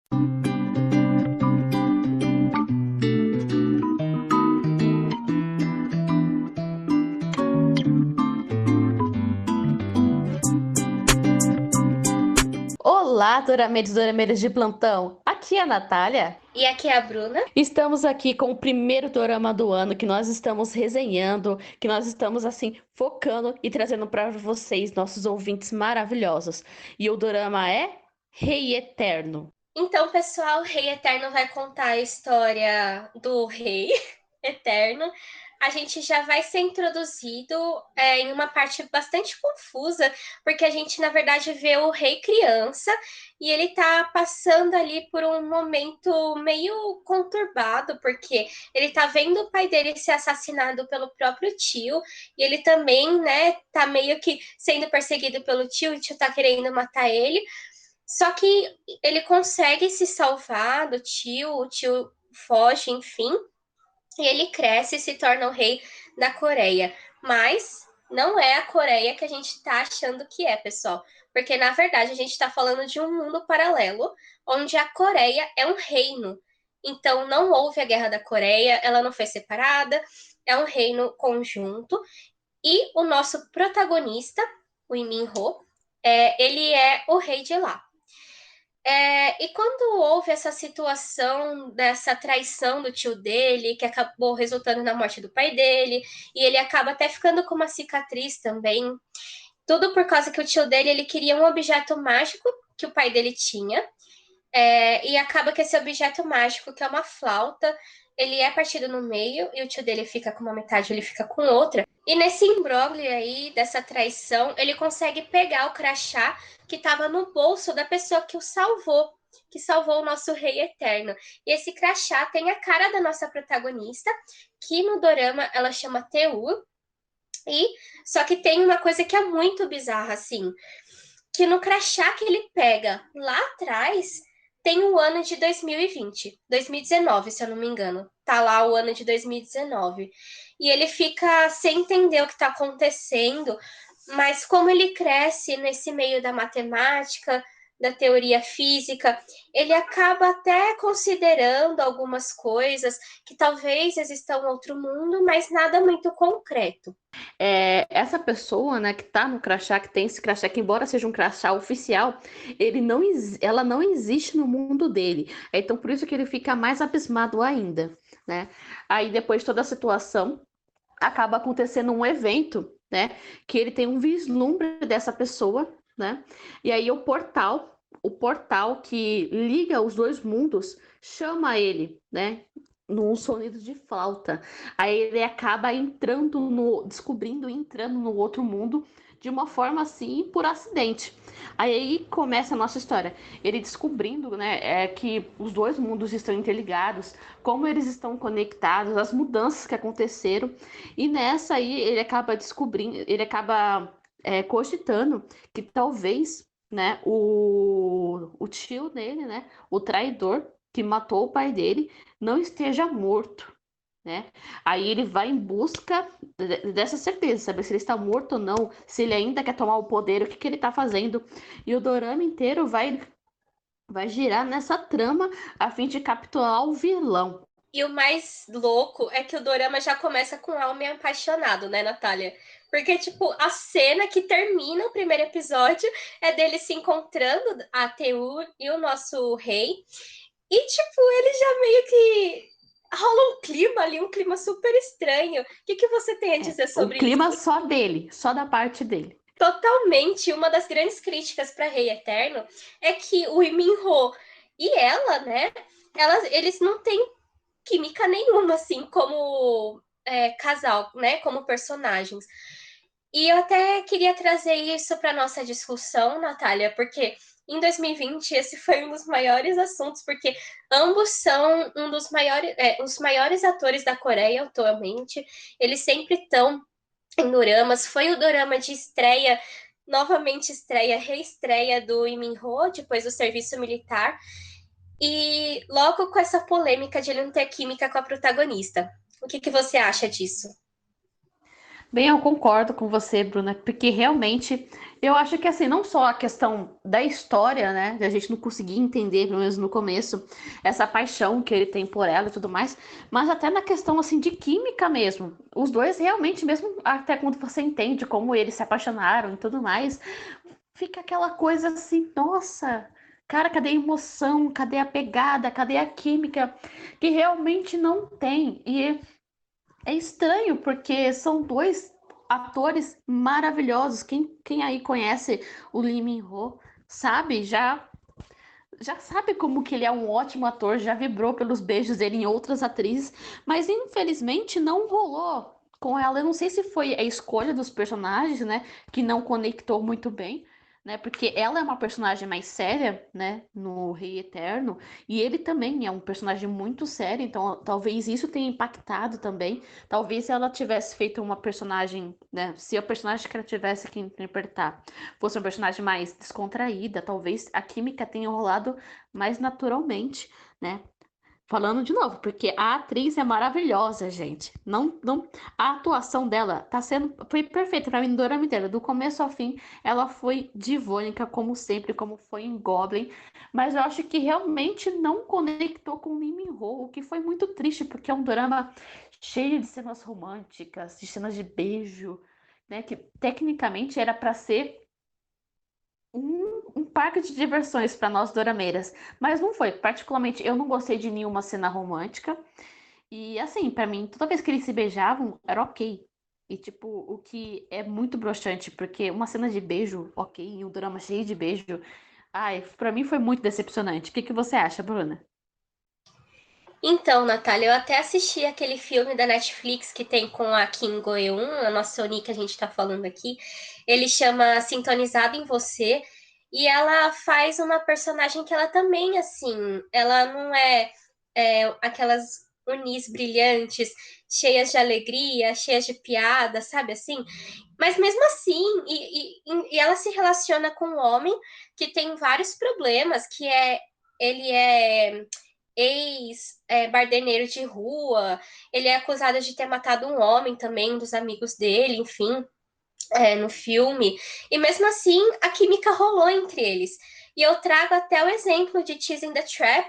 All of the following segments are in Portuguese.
Olá, dorameiros e dorameiras de plantão. Aqui é a Natália. E aqui é a Bruna. Estamos aqui com o primeiro dorama do ano que nós estamos resenhando, que nós estamos assim focando e trazendo para vocês, nossos ouvintes maravilhosos. E o dorama é Rei Eterno. Então, pessoal, o Rei Eterno vai contar a história do Rei Eterno. A gente já vai ser introduzido em uma parte bastante confusa, porque a gente, na verdade, vê o rei criança e ele tá passando ali por um momento meio conturbado, porque ele tá vendo o pai dele ser assassinado pelo próprio tio, e ele também, né, tá meio que sendo perseguido pelo tio, e o tio tá querendo matar ele. Só que ele consegue se salvar do tio, o tio foge, enfim, e ele cresce e se torna o rei da Coreia. Mas não é a Coreia que a gente está achando que é, pessoal. Porque, na verdade, a gente está falando de um mundo paralelo, onde a Coreia é um reino. Então, não houve a Guerra da Coreia, ela não foi separada, é um reino conjunto. E o nosso protagonista, o Lee Min-ho, ele é o rei de lá. E quando houve essa situação dessa traição do tio dele, que acabou resultando na morte do pai dele, e ele acaba até ficando com uma cicatriz também, tudo por causa que o tio dele ele queria um objeto mágico que o pai dele tinha, e acaba que esse objeto mágico, que é uma flauta, ele é partido no meio e o tio dele fica com uma metade, ele fica com outra. E nesse imbróglio aí, dessa traição, ele consegue pegar o crachá que estava no bolso da pessoa que salvou o nosso rei eterno. E esse crachá tem a cara da nossa protagonista, que no dorama ela chama Teu. E só que tem uma coisa que é muito bizarra, assim, que no crachá que ele pega lá atrás tem o ano de 2020, 2019, se eu não me engano. Tá lá o ano de 2019. E ele fica sem entender o que está acontecendo, mas como ele cresce nesse meio da matemática, da teoria física, ele acaba até considerando algumas coisas que talvez existam em outro mundo, mas nada muito concreto. Essa pessoa, né, que tá no crachá, que tem esse crachá, que embora seja um crachá oficial, ela não existe no mundo dele. Então, por isso que ele fica mais abismado ainda, né? Aí, depois de toda a situação, acaba acontecendo um evento, né? Que ele tem um vislumbre dessa pessoa, né? E aí o portal que liga os dois mundos, chama ele, né? Num sonido de flauta. Aí ele acaba descobrindo e entrando no outro mundo de uma forma assim, por acidente. Aí começa a nossa história. Ele descobrindo, né, que os dois mundos estão interligados, como eles estão conectados, as mudanças que aconteceram. E nessa aí ele acaba descobrindo, ele acaba cogitando que talvez, né, o tio dele, né, o traidor que matou o pai dele, não esteja morto, né? Aí ele vai em busca dessa certeza, saber se ele está morto ou não, se ele ainda quer tomar o poder, o que que ele está fazendo. E o dorama inteiro vai girar nessa trama a fim de capturar o vilão. E o mais louco é que o dorama já começa com um homem apaixonado, né, Natália? Porque, tipo, a cena que termina o primeiro episódio é dele se encontrando, a Teu e o nosso rei. E, tipo, ele já meio que rola um clima ali, um clima super estranho. O que você tem a dizer O sobre clima isso? só dele, só da parte dele. Totalmente. Uma das grandes críticas para Rei Eterno é que o Minho e ela, né? Eles não têm química nenhuma, assim, como casal, né? Como personagens. E eu até queria trazer isso para nossa discussão, Natália, porque em 2020 esse foi um dos maiores assuntos, porque ambos são os maiores atores da Coreia atualmente. Eles sempre estão em doramas. Foi o dorama de estreia, novamente estreia, reestreia do Lee Min-ho, depois do serviço militar. E logo com essa polêmica de ele não ter química com a protagonista. O que você acha disso? Bem, eu concordo com você, Bruna, porque realmente Eu acho que assim, não só a questão da história, né, da gente não conseguir entender, pelo menos no começo, essa paixão que ele tem por ela e tudo mais, mas até na questão assim de química mesmo. Os dois realmente, mesmo até quando você entende como eles se apaixonaram e tudo mais, fica aquela coisa assim, nossa, cara, cadê a emoção? Cadê a pegada? Cadê a química? Que realmente não tem. E é estranho, porque são dois atores maravilhosos. Quem aí conhece o Lee Min-ho, sabe? Já sabe como que ele é um ótimo ator, já vibrou pelos beijos dele em outras atrizes, mas infelizmente não rolou com ela. Eu não sei se foi a escolha dos personagens, né, que não conectou muito bem, né, porque ela é uma personagem mais séria, né, no Rei Eterno, e ele também é um personagem muito sério, então talvez isso tenha impactado também. Talvez se ela tivesse feito uma personagem, né, se a personagem que ela tivesse que interpretar fosse uma personagem mais descontraída, talvez a química tenha rolado mais naturalmente, né? Falando de novo, porque a atriz é maravilhosa, gente. A atuação dela foi perfeita pra mim no Dorama inteiro, do começo ao fim. Ela foi divônica, como sempre, como foi em Goblin, mas eu acho que realmente não conectou com Lee Min-ho, o que foi muito triste, porque é um drama cheio de cenas românticas, de cenas de beijo, né, que tecnicamente era para ser um parque de diversões para nós dorameiras, mas não foi. Particularmente, eu não gostei de nenhuma cena romântica. E assim, para mim, toda vez que eles se beijavam, era ok. E tipo, o que é muito broxante, porque uma cena de beijo, ok, e um drama cheio de beijo, ai, para mim foi muito decepcionante. O que que você acha, Bruna? Então, Natália, eu até assisti aquele filme da Netflix que tem com a Kim Go-eun, a nossa Oni que a gente tá falando aqui. Ele chama Sintonizado em Você, e ela faz uma personagem que ela também, assim, ela não é aquelas Onis brilhantes, cheias de alegria, cheias de piada, sabe assim? Mas mesmo assim, e ela se relaciona com um homem que tem vários problemas, ele é ex-bardeneiro de rua, ele é acusado de ter matado um homem também, um dos amigos dele, enfim, no filme. E mesmo assim, a química rolou entre eles. E eu trago até o exemplo de Teasing the Trap,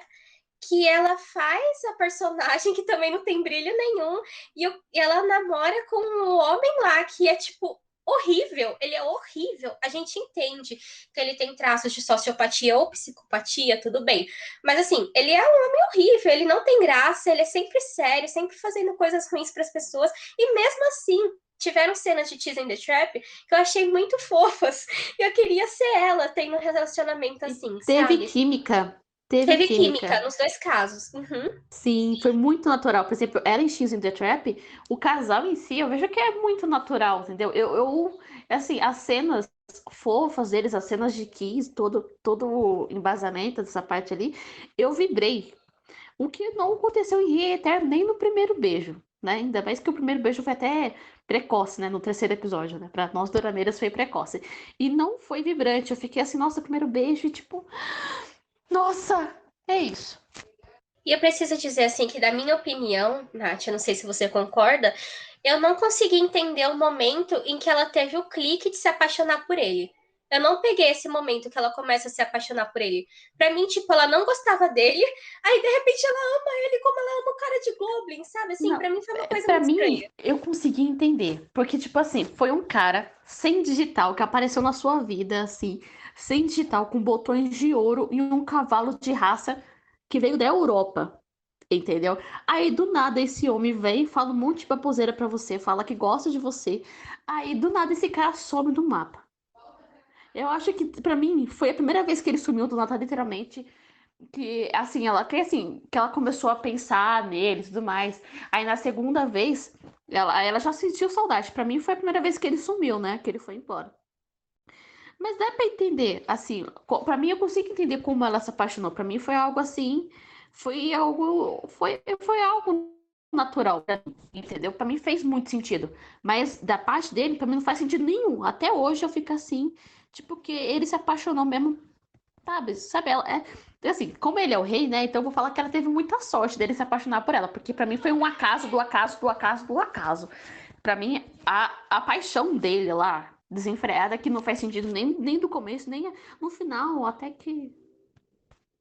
que ela faz a personagem que também não tem brilho nenhum, e ela namora com um homem lá que é tipo horrível, ele é horrível. A gente entende que ele tem traços de sociopatia ou psicopatia, tudo bem. Mas assim, ele é um homem horrível, ele não tem graça, ele é sempre sério, sempre fazendo coisas ruins para as pessoas, e mesmo assim, tiveram cenas de Teasing the Trap que eu achei muito fofas. E eu queria ser ela, tendo um relacionamento E assim, teve sabe? química, teve Teve química química. nos dois casos. Uhum. Sim, foi muito natural. Por exemplo, ela em X in the Trap, o casal em si, eu vejo que é muito natural, entendeu? Assim, as cenas fofas deles, as cenas de Kiss, todo o embasamento dessa parte ali, eu vibrei. O que não aconteceu em Rie Eterno nem no primeiro beijo, né? Ainda mais que o primeiro beijo foi até precoce, né? No terceiro episódio, né? Pra nós dorameiras foi precoce. E não foi vibrante. Eu fiquei assim, nossa, primeiro beijo e tipo, nossa, é isso. E eu preciso dizer assim que, da minha opinião, Nath, eu não sei se você concorda, eu não consegui entender o momento em que ela teve o clique de se apaixonar por ele. Eu não peguei esse momento que ela começa a se apaixonar por ele. Pra mim, tipo, ela não gostava dele, aí de repente ela ama ele como ela ama o cara de Goblin, sabe? Assim, Não, pra mim foi uma coisa para muito mim, estranha. eu consegui entender. Porque, tipo assim, foi um cara sem digital que apareceu na sua vida, assim, sem digital, com botões de ouro e um cavalo de raça que veio da Europa. Entendeu? Aí do nada esse homem vem, fala um monte de baboseira pra você, fala que gosta de você. Aí do nada esse cara some do mapa. Eu acho que pra mim foi a primeira vez que ele sumiu do nada, literalmente. Que ela começou a pensar nele e tudo mais. Aí na segunda vez, ela já sentiu saudade. Pra mim foi a primeira vez que ele sumiu, né? Que ele foi embora. Mas dá pra entender, assim, pra mim eu consigo entender como ela se apaixonou. Pra mim foi algo assim, foi algo natural, pra mim, entendeu? Pra mim fez muito sentido. Mas da parte dele, pra mim não faz sentido nenhum. Até hoje eu fico assim, tipo, que ele se apaixonou mesmo. Sabe, ela é assim, como ele é o rei, né? Então eu vou falar que ela teve muita sorte dele se apaixonar por ela, porque pra mim foi um acaso do acaso do acaso do acaso. Pra mim, a paixão dele lá, desenfreada que não faz sentido nem do começo, nem no final, até que.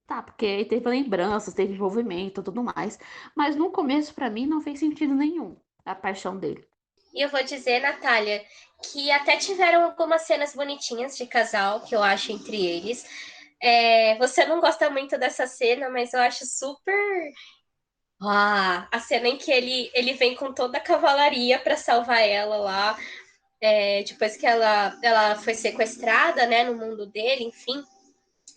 Tá, porque aí teve lembranças, teve envolvimento, tudo mais. Mas no começo, pra mim, não fez sentido nenhum a paixão dele. E eu vou dizer, Natália, que até tiveram algumas cenas bonitinhas de casal, que eu acho entre eles. Você não gosta muito dessa cena, mas eu acho super. A cena em que ele vem com toda a cavalaria para salvar ela lá, depois que ela foi sequestrada, né, no mundo dele, enfim.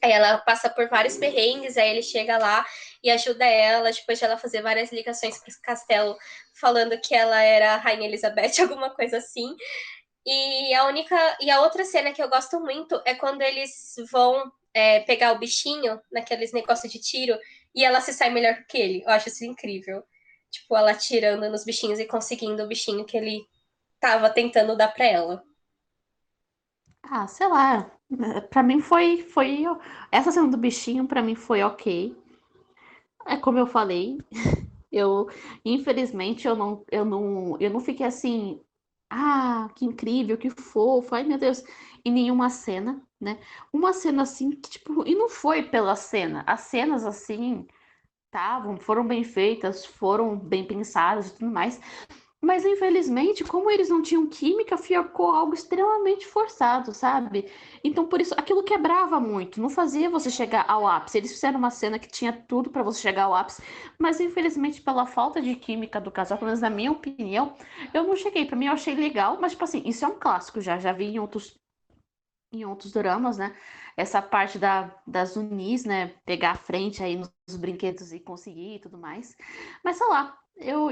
Aí ela passa por vários perrengues, aí ele chega lá e ajuda ela, depois de ela fazer várias ligações para o castelo, falando que ela era a Rainha Elizabeth, alguma coisa assim. E a outra cena que eu gosto muito é quando eles vão pegar o bichinho naqueles negócios de tiro e ela se sai melhor que ele. Eu acho isso incrível. Tipo, ela tirando nos bichinhos e conseguindo o bichinho que ele tava tentando dar pra ela. Ah, sei lá. Pra mim foi. Essa cena do bichinho, pra mim, foi ok. É como eu falei. Eu, infelizmente, eu não fiquei assim. Ah, que incrível, que fofo. Ai, meu Deus. Em nenhuma cena, né? Uma cena assim, que, tipo, e não foi pela cena. As cenas assim foram bem feitas, foram bem pensadas e tudo mais. Mas infelizmente, como eles não tinham química, ficou algo extremamente forçado, sabe? Então, por isso, aquilo quebrava muito, não fazia você chegar ao ápice. Eles fizeram uma cena que tinha tudo pra você chegar ao ápice, mas infelizmente, pela falta de química do casal, pelo menos na minha opinião, eu não cheguei. Pra mim, eu achei legal, mas, tipo assim, isso é um clássico já vi em outros dramas, né? Essa parte das unis, né? Pegar a frente aí nos brinquedos e conseguir e tudo mais. Mas sei lá,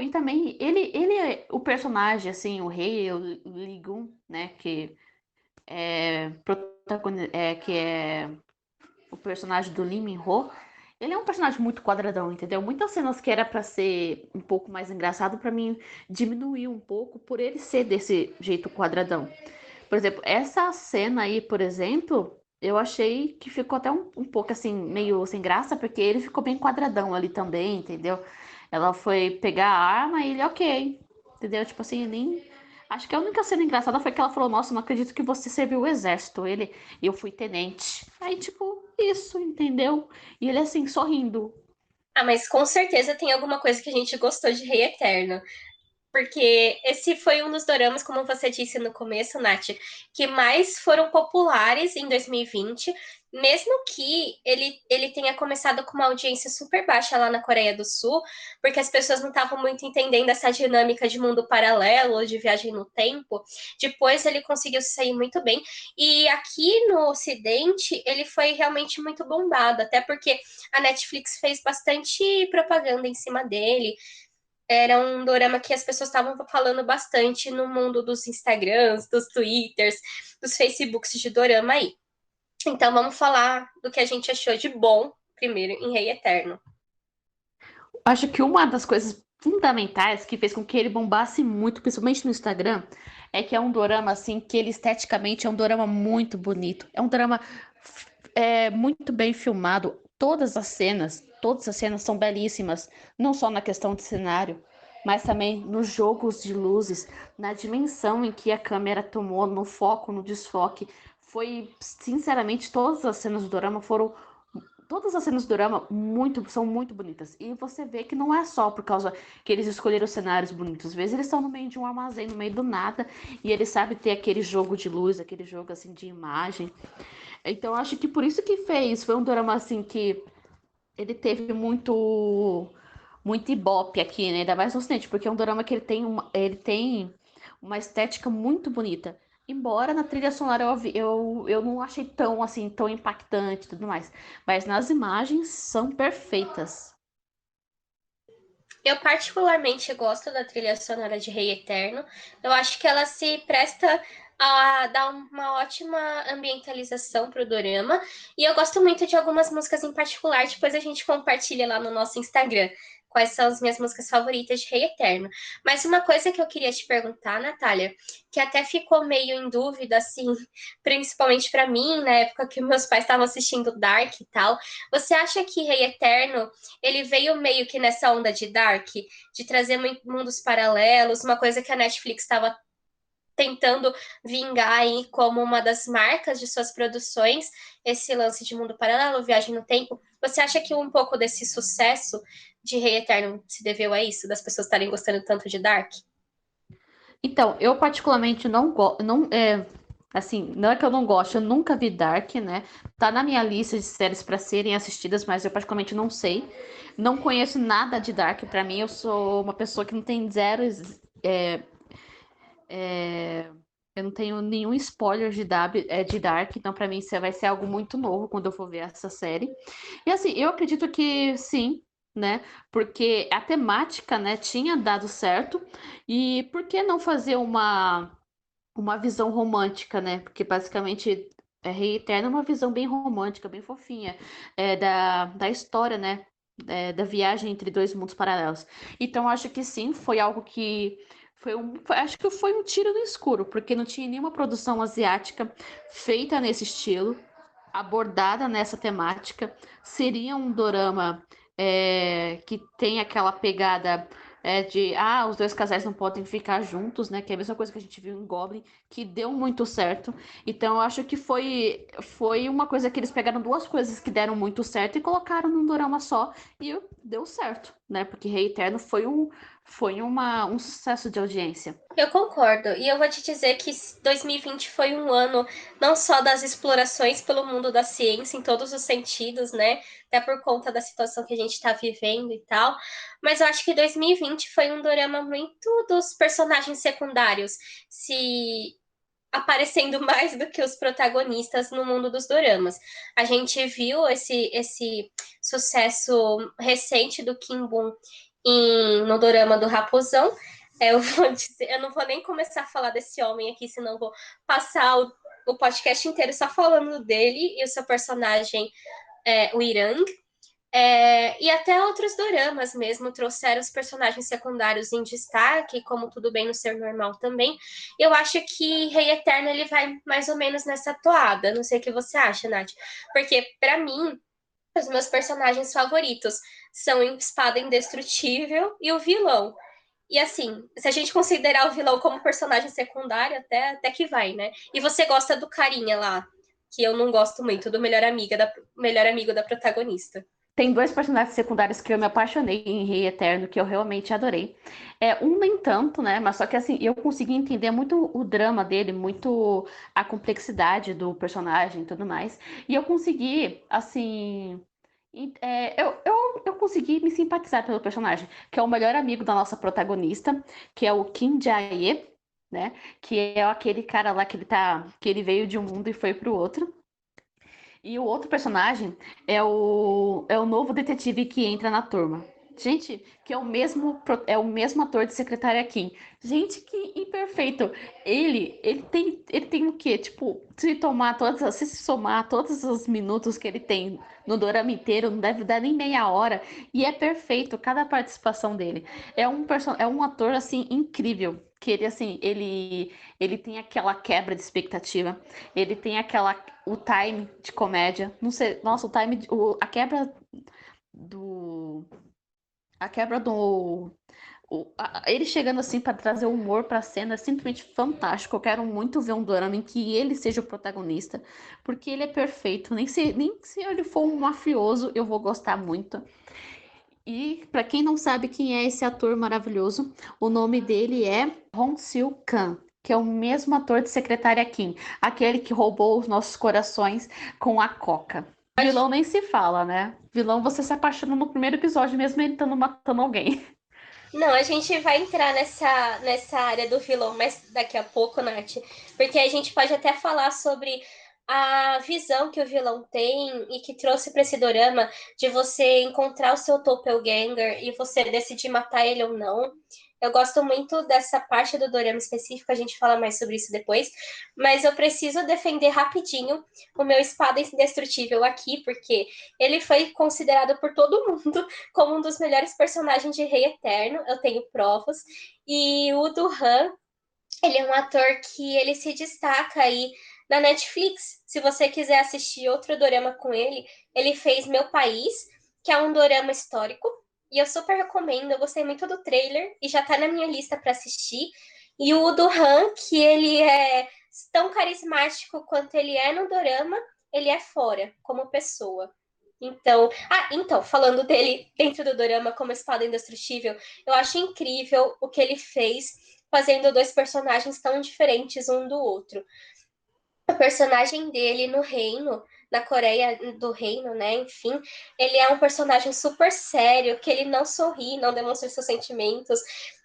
e também ele é o personagem, assim, o rei, o Ligun, né? Que é o personagem do Lee Min-ho. Ele é um personagem muito quadradão, entendeu? Muitas cenas que era pra ser um pouco mais engraçado, pra mim diminuiu um pouco por ele ser desse jeito quadradão. Por exemplo, essa cena aí, por exemplo, eu achei que ficou até um pouco assim, meio sem graça, porque ele ficou bem quadradão ali também, entendeu? Ela foi pegar a arma e ele, ok, entendeu? Tipo assim, nem. Acho que a única cena engraçada foi que ela falou: Nossa, não acredito que você serviu o exército. Eu fui tenente. Aí, tipo, isso, entendeu? E ele assim, sorrindo. Ah, mas com certeza tem alguma coisa que a gente gostou de Rei Eterno. Porque esse foi um dos doramas, como você disse no começo, Nath, que mais foram populares em 2020, mesmo que ele tenha começado com uma audiência super baixa lá na Coreia do Sul, porque as pessoas não estavam muito entendendo essa dinâmica de mundo paralelo ou de viagem no tempo. Depois ele conseguiu sair muito bem. E aqui no Ocidente, ele foi realmente muito bombado, até porque a Netflix fez bastante propaganda em cima dele. Era um dorama que as pessoas estavam falando bastante no mundo dos Instagrams, dos Twitters, dos Facebooks de dorama aí. Então vamos falar do que a gente achou de bom primeiro em Rei Eterno. Acho que uma das coisas fundamentais que fez com que ele bombasse muito, principalmente no Instagram, é que é um dorama assim que ele esteticamente é um dorama muito bonito. É um dorama muito bem filmado. Todas as cenas são belíssimas, não só na questão de cenário, mas também nos jogos de luzes, na dimensão em que a câmera tomou, no foco, no desfoque. Sinceramente, todas as cenas do drama são muito bonitas. E você vê que não é só por causa que eles escolheram cenários bonitos. Às vezes eles estão no meio de um armazém, no meio do nada, e eles sabem ter aquele jogo de luz, aquele jogo assim de imagem. Então acho que por isso que fez. Foi um drama assim que ele teve muito ibope aqui, né? Ainda mais no ocidente, porque é um drama que ele tem uma estética muito bonita. Embora na trilha sonora eu não achei tão assim, tão impactante e tudo mais. Mas nas imagens são perfeitas. Eu particularmente gosto da trilha sonora de Rei Eterno. Eu acho que ela se presta a dar uma ótima ambientalização pro dorama. E eu gosto muito de algumas músicas em particular. Depois a gente compartilha lá no nosso Instagram quais são as minhas músicas favoritas de Rei Eterno. Mas uma coisa que eu queria te perguntar, Natália, que até ficou meio em dúvida, assim, principalmente para mim, na época que meus pais estavam assistindo Dark e tal. Você acha que Rei Eterno ele veio meio que nessa onda de Dark, de trazer mundos paralelos, uma coisa que a Netflix estava tentando vingar aí como uma das marcas de suas produções, esse lance de mundo paralelo, viagem no tempo. Você acha que um pouco desse sucesso de Rei Eterno se deveu a isso, das pessoas estarem gostando tanto de Dark? Então, eu particularmente não gosto, não é assim, não é que eu não gosto, eu nunca vi Dark, né? Tá na minha lista de séries para serem assistidas, mas eu particularmente não sei. Não conheço nada de Dark. Pra mim, eu sou uma pessoa que não tem zero, eu não tenho nenhum spoiler de Dark, então pra mim isso vai ser algo muito novo quando eu for ver essa série. E assim, eu acredito que sim, né? Porque a temática, né, tinha dado certo. E por que não fazer uma visão romântica, né? Porque basicamente Rei Eterno é uma visão bem romântica, bem fofinha, da história, né? Da viagem entre dois mundos paralelos. Então, acho que sim, foi algo que acho que foi um tiro no escuro, porque não tinha nenhuma produção asiática feita nesse estilo, abordada nessa temática. Seria um dorama que tem aquela pegada de os dois casais não podem ficar juntos, né? Que é a mesma coisa que a gente viu em Goblin, que deu muito certo. Então eu acho que foi uma coisa que eles pegaram duas coisas que deram muito certo e colocaram num dorama só e deu certo, né? Porque Rei Eterno foi um sucesso de audiência. Eu concordo. E eu vou te dizer que 2020 foi um ano não só das explorações pelo mundo da ciência em todos os sentidos, né? Até por conta da situação que a gente está vivendo e tal. Mas eu acho que 2020 foi um dorama muito dos personagens secundários se aparecendo mais do que os protagonistas no mundo dos doramas. A gente viu esse sucesso recente do Kim Boon no dorama do Raposão. Eu vou dizer, eu não vou nem começar a falar desse homem aqui, senão vou passar o podcast inteiro só falando dele e o seu personagem, o Irang. E até outros doramas mesmo trouxeram os personagens secundários em destaque, como Tudo Bem no Ser Normal também. Eu acho que Rei Eterno ele vai mais ou menos nessa toada. Não sei o que você acha, Nath. Porque, para mim, os meus personagens favoritos são Espada Indestrutível e o vilão. E assim, se a gente considerar o vilão como personagem secundário, até que vai, né? E você gosta do carinha lá, que eu não gosto muito, do melhor amigo da protagonista. Tem dois personagens secundários que eu me apaixonei em Rei Eterno, que eu realmente adorei. Um nem tanto, né? Mas só que assim, eu consegui entender muito o drama dele, muito a complexidade do personagem e tudo mais. E eu consegui, assim. Eu consegui me simpatizar pelo personagem, que é o melhor amigo da nossa protagonista, que é o Kim Jae, né? Que é aquele cara lá que ele veio de um mundo e foi pro outro. E o outro personagem é o novo detetive que entra na turma. Gente, que é o mesmo ator de Secretária Kim. Gente, que imperfeito. Ele tem o quê? Tipo, se somar todos os minutos que ele tem no dorama inteiro, não deve dar nem meia hora. E é perfeito cada participação dele. É um ator, assim, incrível. Que ele, assim, ele tem aquela quebra de expectativa. Ele tem o time de comédia. Não sei, nossa, o time, do, a quebra do, ele chegando assim para trazer humor para a cena é simplesmente fantástico. Eu quero muito ver um dorama em que ele seja o protagonista, porque ele é perfeito. Nem se ele for um mafioso, eu vou gostar muito. E para quem não sabe quem é esse ator maravilhoso, o nome dele é Hong Seo-kang, que é o mesmo ator de Secretária Kim, aquele que roubou os nossos corações com a Coca. Vilão nem se fala, né? Vilão você se apaixona no primeiro episódio, mesmo ele estando matando alguém. Não, a gente vai entrar nessa área do vilão mais daqui a pouco, Nath, porque a gente pode até falar sobre a visão que o vilão tem e que trouxe para esse dorama de você encontrar o seu doppelganger e você decidir matar ele ou não. Eu gosto muito dessa parte do dorama específico, a gente fala mais sobre isso depois, mas eu preciso defender rapidinho o meu espada indestrutível aqui, porque ele foi considerado por todo mundo como um dos melhores personagens de Rei Eterno, eu tenho provas, e o Duhan, ele é um ator que ele se destaca aí na Netflix. Se você quiser assistir outro dorama com ele, ele fez Meu País, que é um dorama histórico, e eu super recomendo, eu gostei muito do trailer, e já tá na minha lista para assistir, E o Woo Han, que ele é tão carismático quanto ele é no dorama, ele é fora, como pessoa. Então, falando dele dentro do dorama como espada indestrutível, eu acho incrível o que ele fez fazendo dois personagens tão diferentes um do outro. O personagem dele no reino, na Coreia do Reino, né? Enfim, ele é um personagem super sério, que ele não sorri, não demonstra seus sentimentos.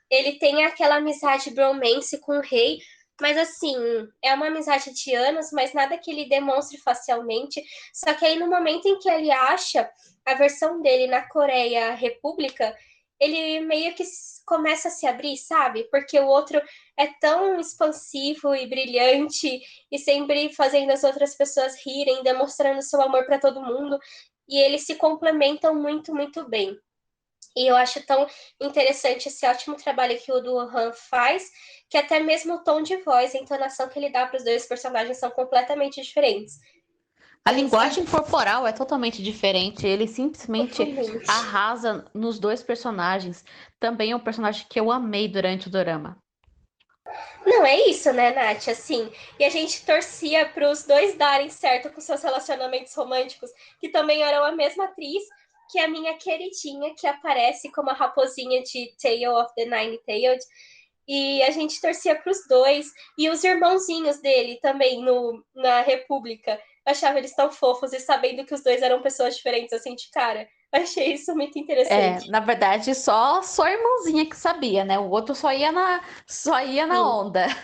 Ele tem aquela amizade bromance com o rei, mas assim, é uma amizade de anos, mas nada que ele demonstre facialmente. Só que aí no momento em que ele acha a versão dele na Coreia República, ele meio que começa a se abrir, sabe? Porque o outro é tão expansivo e brilhante e sempre fazendo as outras pessoas rirem, demonstrando seu amor para todo mundo. E eles se complementam muito, muito bem. E eu acho tão interessante esse ótimo trabalho que o do Han faz, que até mesmo o tom de voz, a entonação que ele dá para os dois personagens são completamente diferentes. A A gente sabe linguagem corporal é totalmente diferente. Ele simplesmente totalmente. arrasa nos dois personagens. Também é um personagem que eu amei durante o dorama. Não, é isso, né, Nath? Assim, e a gente torcia para os dois darem certo com seus relacionamentos românticos, que também eram a mesma atriz que a minha queridinha, que aparece como a raposinha de Tale of the Nine-Tailed. E a gente torcia para os dois. E os irmãozinhos dele também na República. Eu achava eles tão fofos e sabendo que os dois eram pessoas diferentes, assim, de cara. Achei isso muito É, interessante. na verdade, só a irmãzinha que sabia, né? O outro só ia na Sim. onda. Ela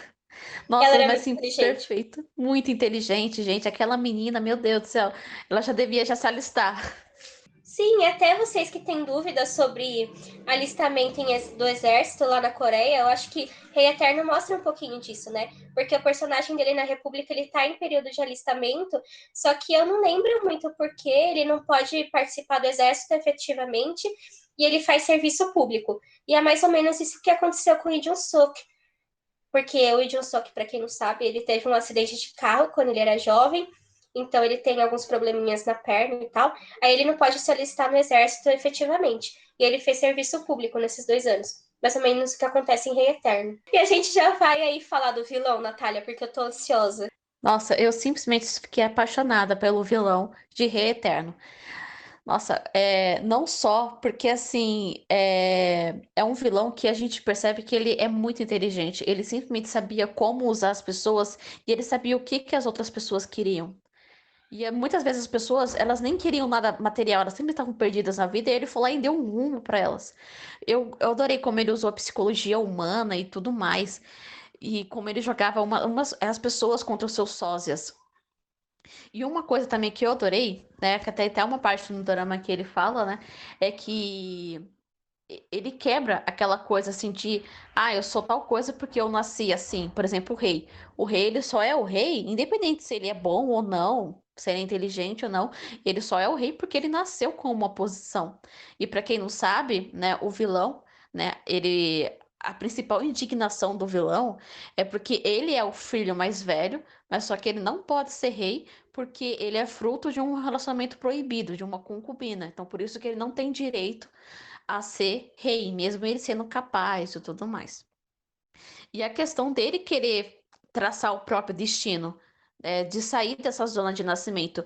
Nossa, era mas muito assim, inteligente. perfeito. Muito inteligente, gente. Aquela menina, meu Deus do céu, ela já devia já se alistar. Sim, até vocês que têm dúvidas sobre alistamento do exército lá na Coreia, eu acho que Rei Eterno mostra um pouquinho disso, né? Porque o personagem dele na República, ele tá em período de alistamento, só que eu não lembro muito porque ele não pode participar do exército efetivamente e ele faz serviço público. E é mais ou menos isso que aconteceu com o Lee Jong-suk, porque o Lee Jong-suk, para quem não sabe, ele teve um acidente de carro quando ele era jovem, então ele tem alguns probleminhas na perna e tal. Aí ele não pode se alistar no exército efetivamente. E ele fez serviço público nesses 2 anos. Mais ou menos o que acontece em Rei Eterno. E a gente já vai aí falar do vilão, Natália, porque eu tô ansiosa. Nossa, eu simplesmente fiquei apaixonada pelo vilão de Rei Eterno. Nossa, não só porque assim é um vilão que a gente percebe que ele é muito inteligente. Ele simplesmente sabia como usar as pessoas e ele sabia o que as outras pessoas queriam. E muitas vezes as pessoas, elas nem queriam nada material, elas sempre estavam perdidas na vida, e ele foi lá e deu um rumo para elas. Eu adorei como ele usou a psicologia humana e tudo mais, e como ele jogava as pessoas contra os seus sósias. E uma coisa também que eu adorei, né, que até uma parte no drama que ele fala, né, é que ele quebra aquela coisa assim de, eu sou tal coisa porque eu nasci assim. Por exemplo, o rei. O rei, ele só é o rei, independente se ele é bom ou não, se ele é inteligente ou não, ele só é o rei porque ele nasceu com uma posição. E para quem não sabe, né, o vilão, né, a principal indignação do vilão é porque ele é o filho mais velho, mas só que ele não pode ser rei porque ele é fruto de um relacionamento proibido, de uma concubina. Então, por isso que ele não tem direito a ser rei, mesmo ele sendo capaz e tudo mais. E a questão dele querer traçar o próprio destino, de sair dessa zona de nascimento,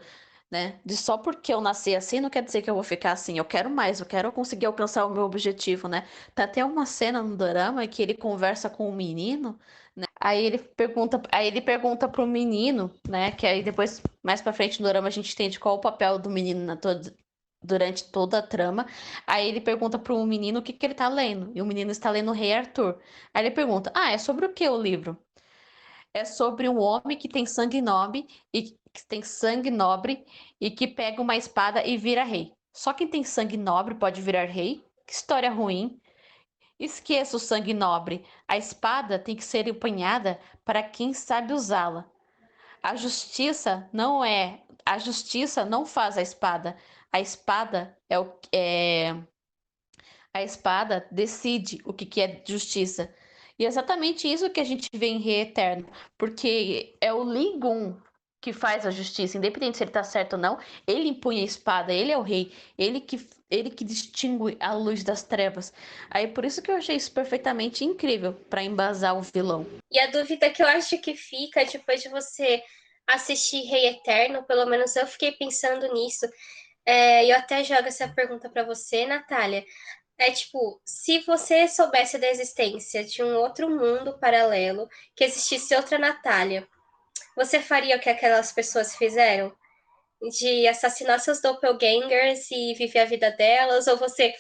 né? De só porque eu nasci assim não quer dizer que eu vou ficar assim. Eu quero mais, eu quero conseguir alcançar o meu objetivo, né? Tá até uma cena no drama que ele conversa com o menino, né? Aí ele pergunta pro menino, né? Que aí depois, mais pra frente no drama, a gente entende qual o papel do menino durante toda a trama. Aí ele pergunta pro menino o que que ele tá lendo. E o menino está lendo o Rei Arthur. Aí ele pergunta: é sobre o que o livro? É sobre um homem que tem sangue nobre e que pega uma espada e vira rei. Só quem tem sangue nobre pode virar rei? Que história ruim. Esqueça o sangue nobre. A espada tem que ser empunhada para quem sabe usá-la. A justiça não faz a espada. A espada a espada decide o que é justiça. E é exatamente isso que a gente vê em Rei Eterno, porque é o Lee Gun. que faz a justiça, independente se ele tá certo ou não, ele empunha a espada, ele é o rei, ele que distingue a luz das trevas. Aí por isso que eu achei isso perfeitamente incrível para embasar o vilão. E a dúvida que eu acho que fica depois de você assistir Rei Eterno, pelo menos eu fiquei pensando nisso, eu até jogo essa pergunta para você, Natália. É tipo, se você soubesse da existência de um outro mundo paralelo, que existisse outra Natália, você faria o que aquelas pessoas fizeram? De assassinar seus doppelgangers e viver a vida delas? Ou você.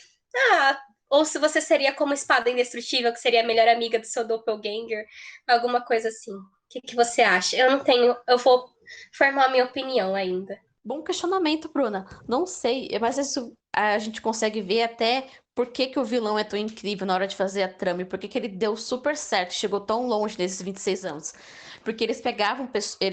Ah, ou se você seria como espada indestrutível, que seria a melhor amiga do seu doppelganger, alguma coisa assim. O que você acha? Eu não tenho. Eu vou formar a minha opinião ainda. Bom questionamento, Bruna. Não sei, mas isso a gente consegue ver até por que que o vilão é tão incrível na hora de fazer a trama e por que que ele deu super certo, chegou tão longe nesses 26 anos. Porque ele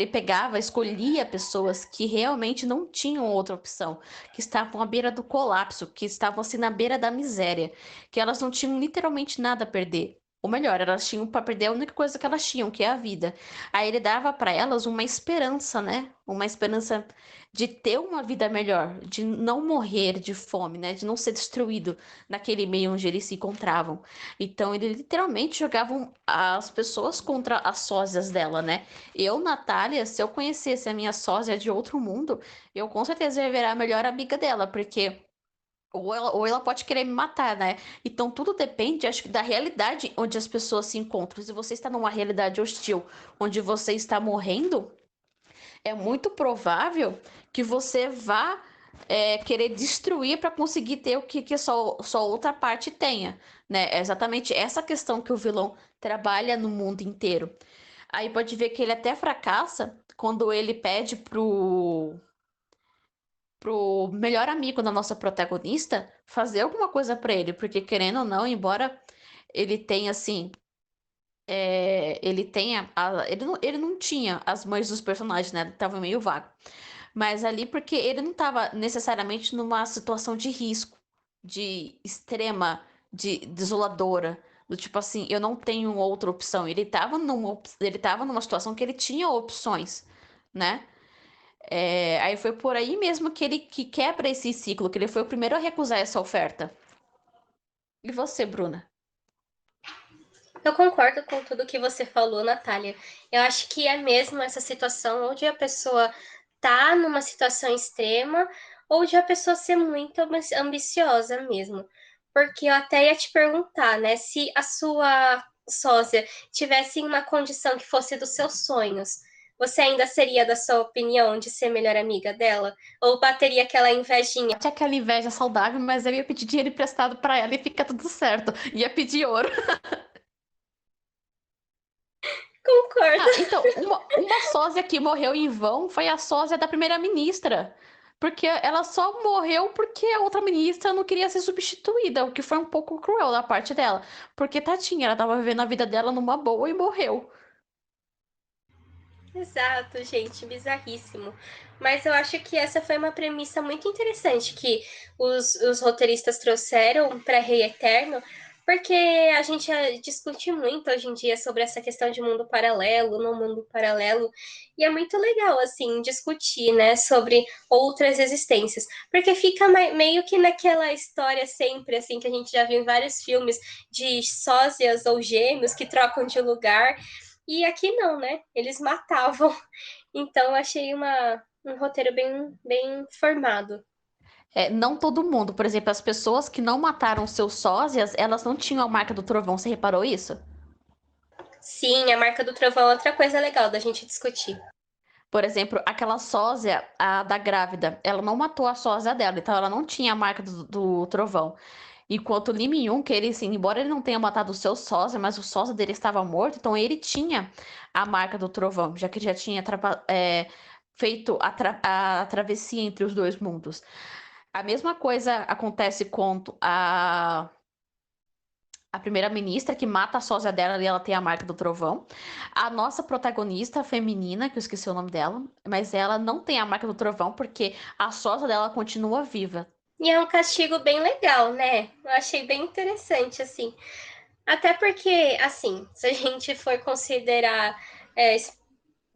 pegava, escolhia pessoas que realmente não tinham outra opção, que estavam à beira do colapso, que estavam assim na beira da miséria, que elas não tinham literalmente nada a perder. Ou melhor, elas tinham para perder a única coisa que elas tinham, que é a vida. Aí ele dava para elas uma esperança, né? Uma esperança de ter uma vida melhor, de não morrer de fome, né? De não ser destruído naquele meio onde eles se encontravam. Então, ele literalmente jogavam as pessoas contra as sósias dela, né? Eu, Natália, se eu conhecesse a minha sósia de outro mundo, eu com certeza ia virar a melhor amiga dela, porque ou ela pode querer me matar, né? Então tudo depende, acho que, da realidade onde as pessoas se encontram. Se você está numa realidade hostil, onde você está morrendo, é muito provável que você vá querer destruir para conseguir ter o que só outra parte tenha, né? É exatamente essa questão que o vilão trabalha no mundo inteiro. Aí pode ver que ele até fracassa quando ele pede pro melhor amigo da nossa protagonista fazer alguma coisa para ele, porque querendo ou não, embora ele tenha assim ele tenha. Ele não tinha as mães dos personagens, né? Tava meio vago. Mas ali, porque ele não tava necessariamente numa situação de risco, de extrema, de desoladora. Do tipo assim, eu não tenho outra opção. Ele tava numa situação que ele tinha opções, né? Aí foi por aí mesmo que ele que quebra esse ciclo, que ele foi o primeiro a recusar essa oferta. E você, Bruna? Eu concordo com tudo que você falou, Natália. Eu acho que é mesmo essa situação onde a pessoa tá numa situação extrema ou de a pessoa ser muito ambiciosa mesmo. Porque eu até ia te perguntar, né, se a sua sósia tivesse em uma condição que fosse dos seus sonhos, você ainda seria da sua opinião de ser melhor amiga dela? Ou bateria aquela invejinha? Tinha aquela inveja saudável, mas eu ia pedir dinheiro emprestado pra ela e fica tudo certo. Ia pedir ouro. Concordo. Ah, então, uma sósia que morreu em vão foi a sósia da primeira-ministra. Porque ela só morreu porque a outra ministra não queria ser substituída, o que foi um pouco cruel da parte dela. Porque, tadinha, ela tava vivendo a vida dela numa boa e morreu. Exato, gente, bizarríssimo. Mas eu acho que essa foi uma premissa muito interessante que os roteiristas trouxeram para Rei Eterno, porque a gente discute muito hoje em dia sobre essa questão de mundo paralelo, no mundo paralelo, e é muito legal, assim, discutir, né, sobre outras existências, porque fica meio que naquela história sempre, assim, que a gente já viu em vários filmes de sósias ou gêmeos que trocam de lugar. E aqui não, né? Eles matavam. Então eu achei um roteiro bem formado. Não todo mundo, por exemplo, as pessoas que não mataram seus sósias, elas não tinham a marca do trovão, você reparou isso? Sim, a marca do trovão é outra coisa legal da gente discutir. Por exemplo, aquela sósia, a da grávida, ela não matou a sósia dela, então ela não tinha a marca do trovão. Enquanto o Lee Min-young, que ele, assim, embora ele não tenha matado o seu sósia, mas o sósia dele estava morto, então ele tinha a marca do trovão, já que ele já tinha feito a travessia entre os dois mundos. A mesma coisa acontece com a primeira-ministra, que mata a sósia dela e ela tem a marca do trovão. A nossa protagonista feminina, que eu esqueci o nome dela, mas ela não tem a marca do trovão porque a sósia dela continua viva. E é um castigo bem legal, né? Eu achei bem interessante, assim. Até porque, assim, se a gente for considerar é,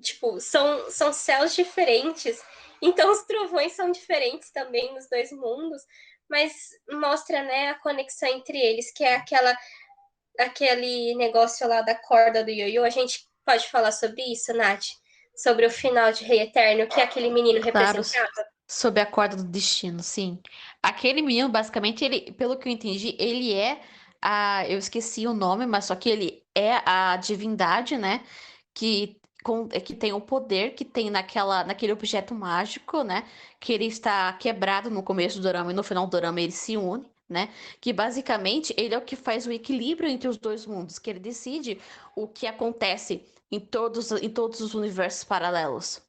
tipo, são céus diferentes. Então os trovões são diferentes também nos dois mundos, mas mostra, né, a conexão entre eles, que é aquele negócio lá da corda do ioiô. A gente pode falar sobre isso, Nath? Sobre o final de Rei Eterno, que aquele menino Claro, representava? sob a corda do destino, sim. Aquele menino, basicamente, ele, pelo que eu entendi, ele é eu esqueci o nome, mas só que ele é a divindade, né? Que tem o poder que tem naquele objeto mágico, né? Que ele está quebrado no começo do dorama e no final do dorama ele se une, né? Que basicamente ele é o que faz o equilíbrio entre os dois mundos, que ele decide o que acontece em todos os universos paralelos.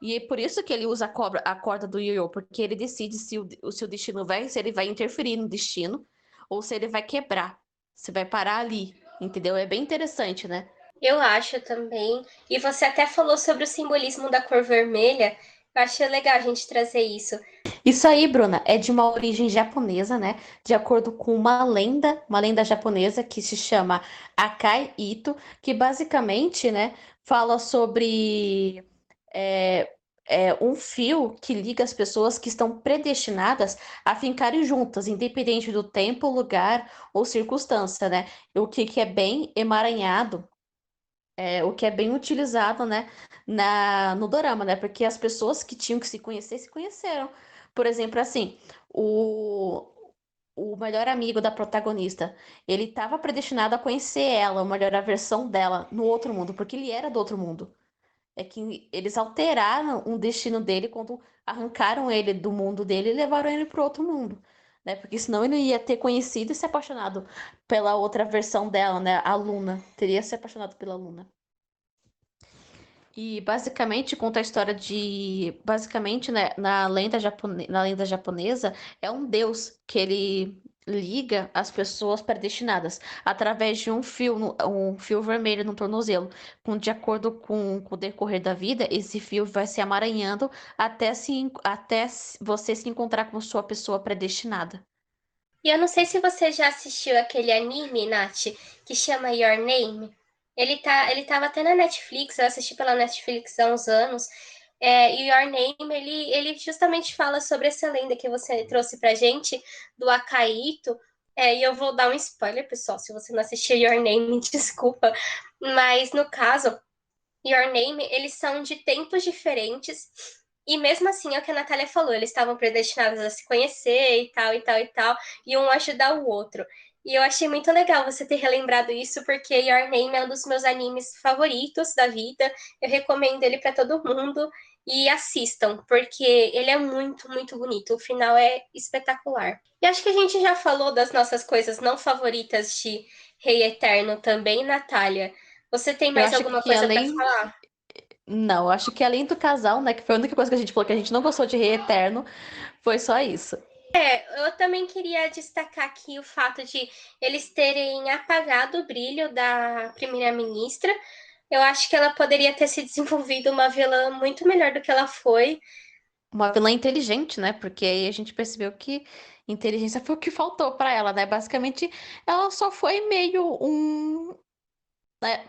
E é por isso que ele usa a corda do ioiô, porque ele decide se o destino se ele vai interferir no destino ou se ele vai quebrar, se vai parar ali, entendeu? É bem interessante, né? Eu acho também. E você até falou sobre o simbolismo da cor vermelha. Eu acho legal a gente trazer isso. Isso aí, Bruna, é de uma origem japonesa, né? De acordo com uma lenda japonesa que se chama Akai Ito, que basicamente, né, fala sobre é, um fio que liga as pessoas que estão predestinadas a ficarem juntas, independente do tempo, lugar ou circunstância, né? O que é bem emaranhado, o que é bem utilizado, né, no dorama, né? Porque as pessoas que tinham que se conheceram. Por exemplo, assim, o, o melhor amigo da protagonista, ele estava predestinado a conhecer ela, ou melhor, a versão dela no outro mundo, porque ele era do outro mundo. É que eles alteraram o destino dele quando arrancaram ele do mundo dele e levaram ele para outro mundo, né? Porque senão ele ia ter conhecido e se apaixonado pela outra versão dela, né? A Luna. Teria se apaixonado pela Luna. E basicamente conta a história de. Basicamente, né, na lenda japonesa, é um deus que ele liga as pessoas predestinadas através de um fio vermelho no tornozelo. De acordo com o decorrer da vida, esse fio vai se amaranhando até você se encontrar com sua pessoa predestinada. E eu não sei se você já assistiu aquele anime, Nath, que chama Your Name. Ele tava até na Netflix, eu assisti pela Netflix há uns anos. E Your Name, ele justamente fala sobre essa lenda que você trouxe pra gente, do Akaito. E eu vou dar um spoiler, pessoal, se você não assistiu Your Name, desculpa. Mas no caso, Your Name, eles são de tempos diferentes. E mesmo assim, é o que a Natália falou, eles estavam predestinados a se conhecer e tal, e tal, e tal, e um ajudar o outro. E eu achei muito legal você ter relembrado isso, porque Your Name é um dos meus animes favoritos da vida. Eu recomendo ele para todo mundo e assistam, porque ele é muito, muito bonito. O final é espetacular. E acho que a gente já falou das nossas coisas não favoritas de Rei Eterno também, Natália. Você tem Eu mais acho alguma que coisa para além. falar? Não, eu acho que além do casal, né? Que foi a única coisa que a gente falou que a gente não gostou de Rei Eterno, foi só isso. Eu também queria destacar aqui o fato de eles terem apagado o brilho da primeira-ministra. Eu acho que ela poderia ter se desenvolvido uma vilã muito melhor do que ela foi. Uma vilã inteligente, né? Porque aí a gente percebeu que inteligência foi o que faltou pra ela, né? Basicamente, ela só foi meio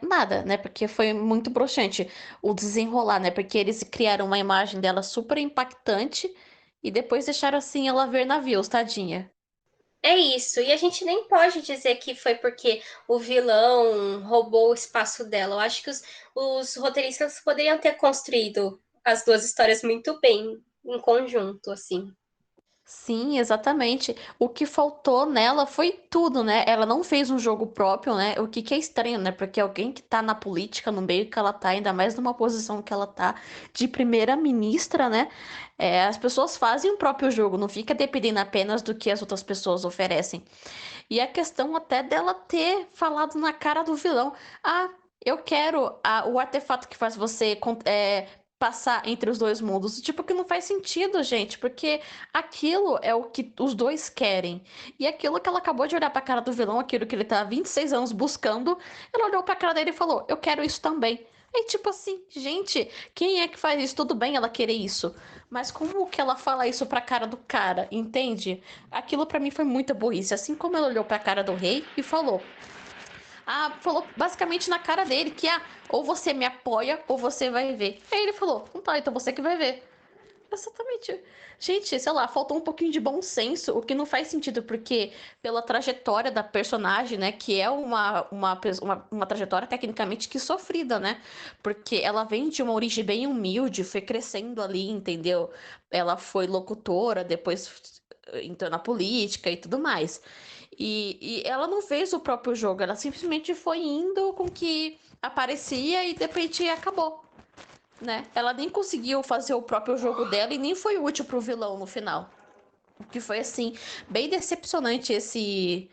nada, né? Porque foi muito broxante o desenrolar, né? Porque eles criaram uma imagem dela super impactante e depois deixaram assim ela ver navios, tadinha. É isso. E a gente nem pode dizer que foi porque o vilão roubou o espaço dela. Eu acho que os roteiristas poderiam ter construído as duas histórias muito bem em conjunto, assim. Sim, exatamente. O que faltou nela foi tudo, né? Ela não fez um jogo próprio, né? O que é estranho, né? Porque alguém que tá na política, no meio que ela tá, ainda mais numa posição que ela tá de primeira-ministra, né? As pessoas fazem o próprio jogo, não fica dependendo apenas do que as outras pessoas oferecem. E a questão até dela ter falado na cara do vilão: Ah, eu quero o artefato que faz você passar entre os dois mundos. Tipo, que não faz sentido, gente, porque aquilo é o que os dois querem. E aquilo que ela acabou de olhar pra cara do vilão, aquilo que ele tá há 26 anos buscando, ela olhou pra cara dele e falou: Eu quero isso também. Aí, tipo assim, gente, quem é que faz isso? Tudo bem ela querer isso. Mas como que ela fala isso pra cara do cara, entende? Aquilo pra mim foi muita burrice. Assim como ela olhou pra cara do rei e falou: falou basicamente na cara dele que, ou você me apoia ou você vai ver. Aí ele falou, não tá, então você que vai ver. Exatamente. Gente, sei lá, faltou um pouquinho de bom senso, o que não faz sentido, porque pela trajetória da personagem, né, que é uma trajetória tecnicamente que sofrida, né? Porque ela vem de uma origem bem humilde, foi crescendo ali, entendeu? Ela foi locutora, depois entrou na política e tudo mais. E ela não fez o próprio jogo, ela simplesmente foi indo com o que aparecia e de repente acabou, né? Ela nem conseguiu fazer o próprio jogo dela e nem foi útil pro vilão no final. O que foi, assim, bem decepcionante esse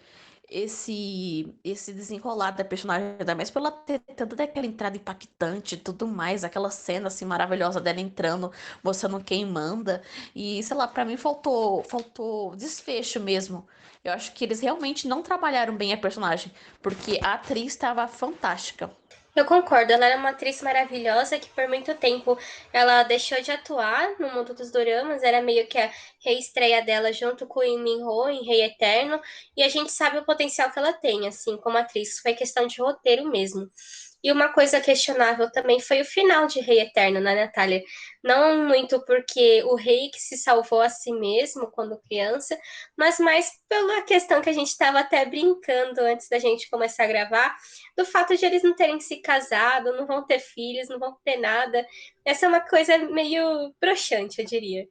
desenrolar da personagem, ainda mais pela ter tanta daquela entrada impactante e tudo mais, aquela cena, assim, maravilhosa dela entrando, mostrando quem manda. E, sei lá, pra mim faltou desfecho mesmo. Eu acho que eles realmente não trabalharam bem a personagem, porque a atriz estava fantástica. Eu concordo, ela era uma atriz maravilhosa que por muito tempo ela deixou de atuar no mundo dos doramas, era meio que a reestreia dela junto com o Lee Min-ho em Rei Eterno, e a gente sabe o potencial que ela tem, assim, como atriz, foi questão de roteiro mesmo. E uma coisa questionável também foi o final de Rei Eterno, né, Natália? Não muito porque o rei que se salvou a si mesmo quando criança, mas mais pela questão que a gente estava até brincando antes da gente começar a gravar, do fato de eles não terem se casado, não vão ter filhos, não vão ter nada. Essa é uma coisa meio broxante, eu diria.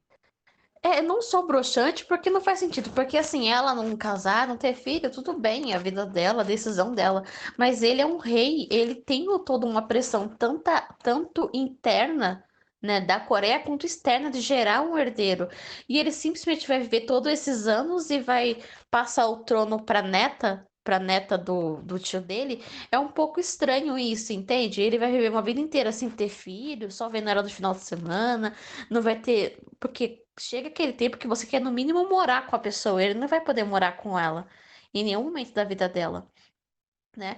Não sou broxante porque não faz sentido. Porque assim, ela não casar, não ter filho, tudo bem, é a vida dela, a decisão dela. Mas ele é um rei, ele tem toda uma pressão, tanto interna, né, da Coreia, quanto externa de gerar um herdeiro. E ele simplesmente vai viver todos esses anos e vai passar o trono pra neta do tio dele. É um pouco estranho isso, entende? Ele vai viver uma vida inteira sem ter filho, só vendo ela no final de semana, não vai ter. Porque chega aquele tempo que você quer, no mínimo, morar com a pessoa. Ele não vai poder morar com ela em nenhum momento da vida dela, né?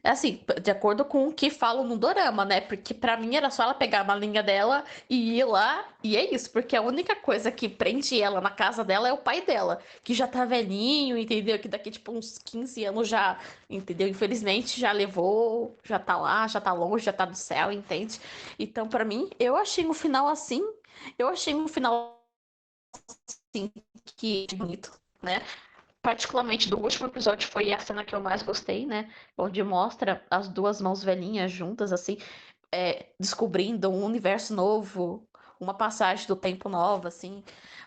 Assim, de acordo com o que falam no dorama, né? Porque pra mim era só ela pegar a malinha dela e ir lá, e é isso, porque a única coisa que prende ela na casa dela é o pai dela, que já tá velhinho, entendeu? Que daqui, tipo, uns 15 anos já, entendeu? Infelizmente já levou, já tá lá, já tá longe, já tá no céu, entende? Então, pra mim, eu achei um final assim, eu achei um final assim, que bonito, né? Particularmente do último episódio foi a cena que eu mais gostei, né? Onde mostra as duas mãos velhinhas juntas, assim, descobrindo um universo novo, uma passagem do tempo nova, assim.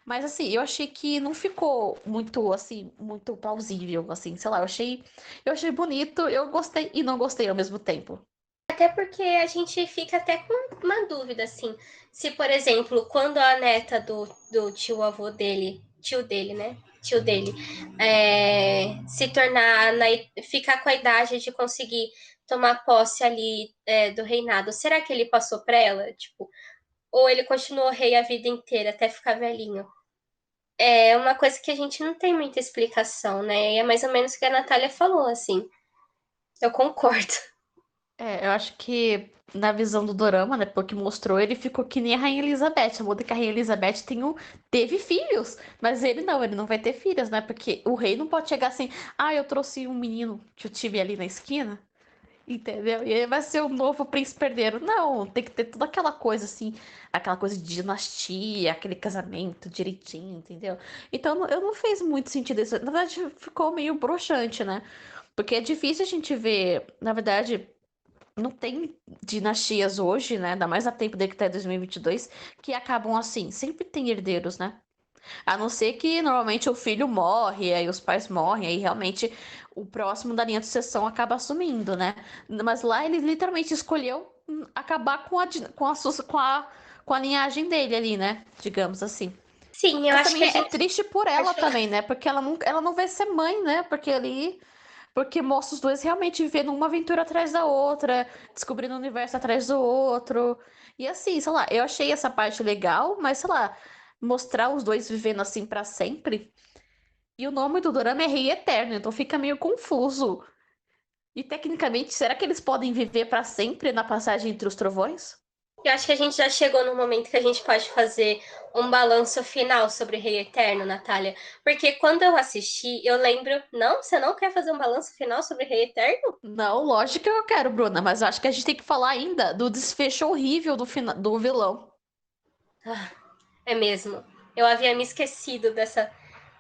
Mas assim, eu achei que não ficou muito, assim, muito plausível, assim, sei lá, eu achei bonito, eu gostei e não gostei ao mesmo tempo. Até porque a gente fica até com uma dúvida, assim. Se, por exemplo, quando a neta do tio-avô dele, tio dele, né? Tio dele, se tornar, ficar com a idade de conseguir tomar posse ali do reinado, será que ele passou para ela? Tipo, ou ele continuou rei a vida inteira até ficar velhinho? É uma coisa que a gente não tem muita explicação, né? E é mais ou menos o que a Natália falou, assim. Eu concordo. Eu acho que na visão do Dorama, né, pelo que mostrou, ele ficou que nem a Rainha Elizabeth. A muda que a Rainha Elizabeth teve filhos, mas ele não vai ter filhos, né? Porque o rei não pode chegar assim, eu trouxe um menino que eu tive ali na esquina, entendeu? E ele vai ser o novo príncipe herdeiro. Não, tem que ter toda aquela coisa assim, aquela coisa de dinastia, aquele casamento direitinho, entendeu? Então eu não fez muito sentido isso. Na verdade, ficou meio broxante, né? Porque é difícil a gente ver, na verdade, não tem dinastias hoje, né? Ainda mais a tempo de que tá em 2022, que acabam assim. Sempre tem herdeiros, né? A não ser que normalmente o filho morre, aí os pais morrem, aí realmente o próximo da linha de sucessão acaba assumindo, né? Mas lá ele literalmente escolheu acabar com a linhagem dele ali, né? Digamos assim. Sim, eu Mas acho também que eu é. sou triste por Pode ela falar. também, né? Porque ela não vai ser mãe, né? Porque mostra os dois realmente vivendo uma aventura atrás da outra, descobrindo o universo atrás do outro. E assim, sei lá, eu achei essa parte legal, mas sei lá, mostrar os dois vivendo assim pra sempre. E o nome do dorama é Rei Eterno, então fica meio confuso. E tecnicamente, será que eles podem viver pra sempre na passagem entre os trovões? Eu acho que a gente já chegou no momento que a gente pode fazer um balanço final sobre Rei Eterno, Natália. Porque quando eu assisti, eu lembro. Não, você não quer fazer um balanço final sobre Rei Eterno? Não, lógico que eu quero, Bruna, mas eu acho que a gente tem que falar ainda do desfecho horrível do vilão. Ah, é mesmo. Eu havia me esquecido dessa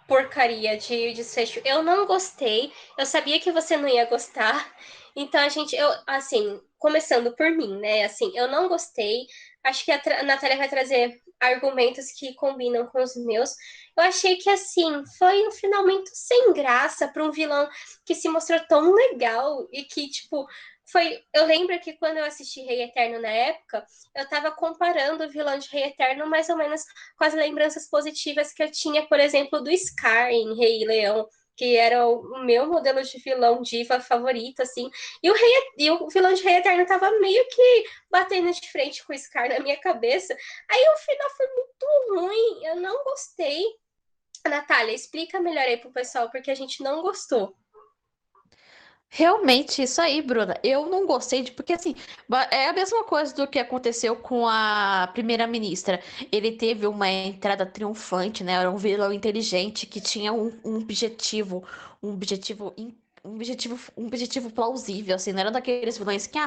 porcaria de desfecho. Eu não gostei. Eu sabia que você não ia gostar. Então a gente, eu, assim, começando por mim, né? Assim, eu não gostei. Acho que a Natália vai trazer argumentos que combinam com os meus. Eu achei que, assim, foi um finalmente sem graça para um vilão que se mostrou tão legal e que, tipo, foi. Eu lembro que quando eu assisti Rei Eterno na época, eu tava comparando o vilão de Rei Eterno mais ou menos com as lembranças positivas que eu tinha, por exemplo, do Scar em Rei Leão, que era o meu modelo de vilão diva favorito, assim. E o vilão de Rei Eterno tava meio que batendo de frente com o Scar na minha cabeça. Aí o final foi muito ruim, eu não gostei. Natália, explica melhor aí pro pessoal, porque a gente não gostou. Realmente, isso aí, Bruna. Eu não gostei de. Porque, assim, é a mesma coisa do que aconteceu com a primeira-ministra. Ele teve uma entrada triunfante, né? Era um vilão inteligente que tinha um objetivo, um objetivo, um objetivo plausível, assim. Não era daqueles vilões que,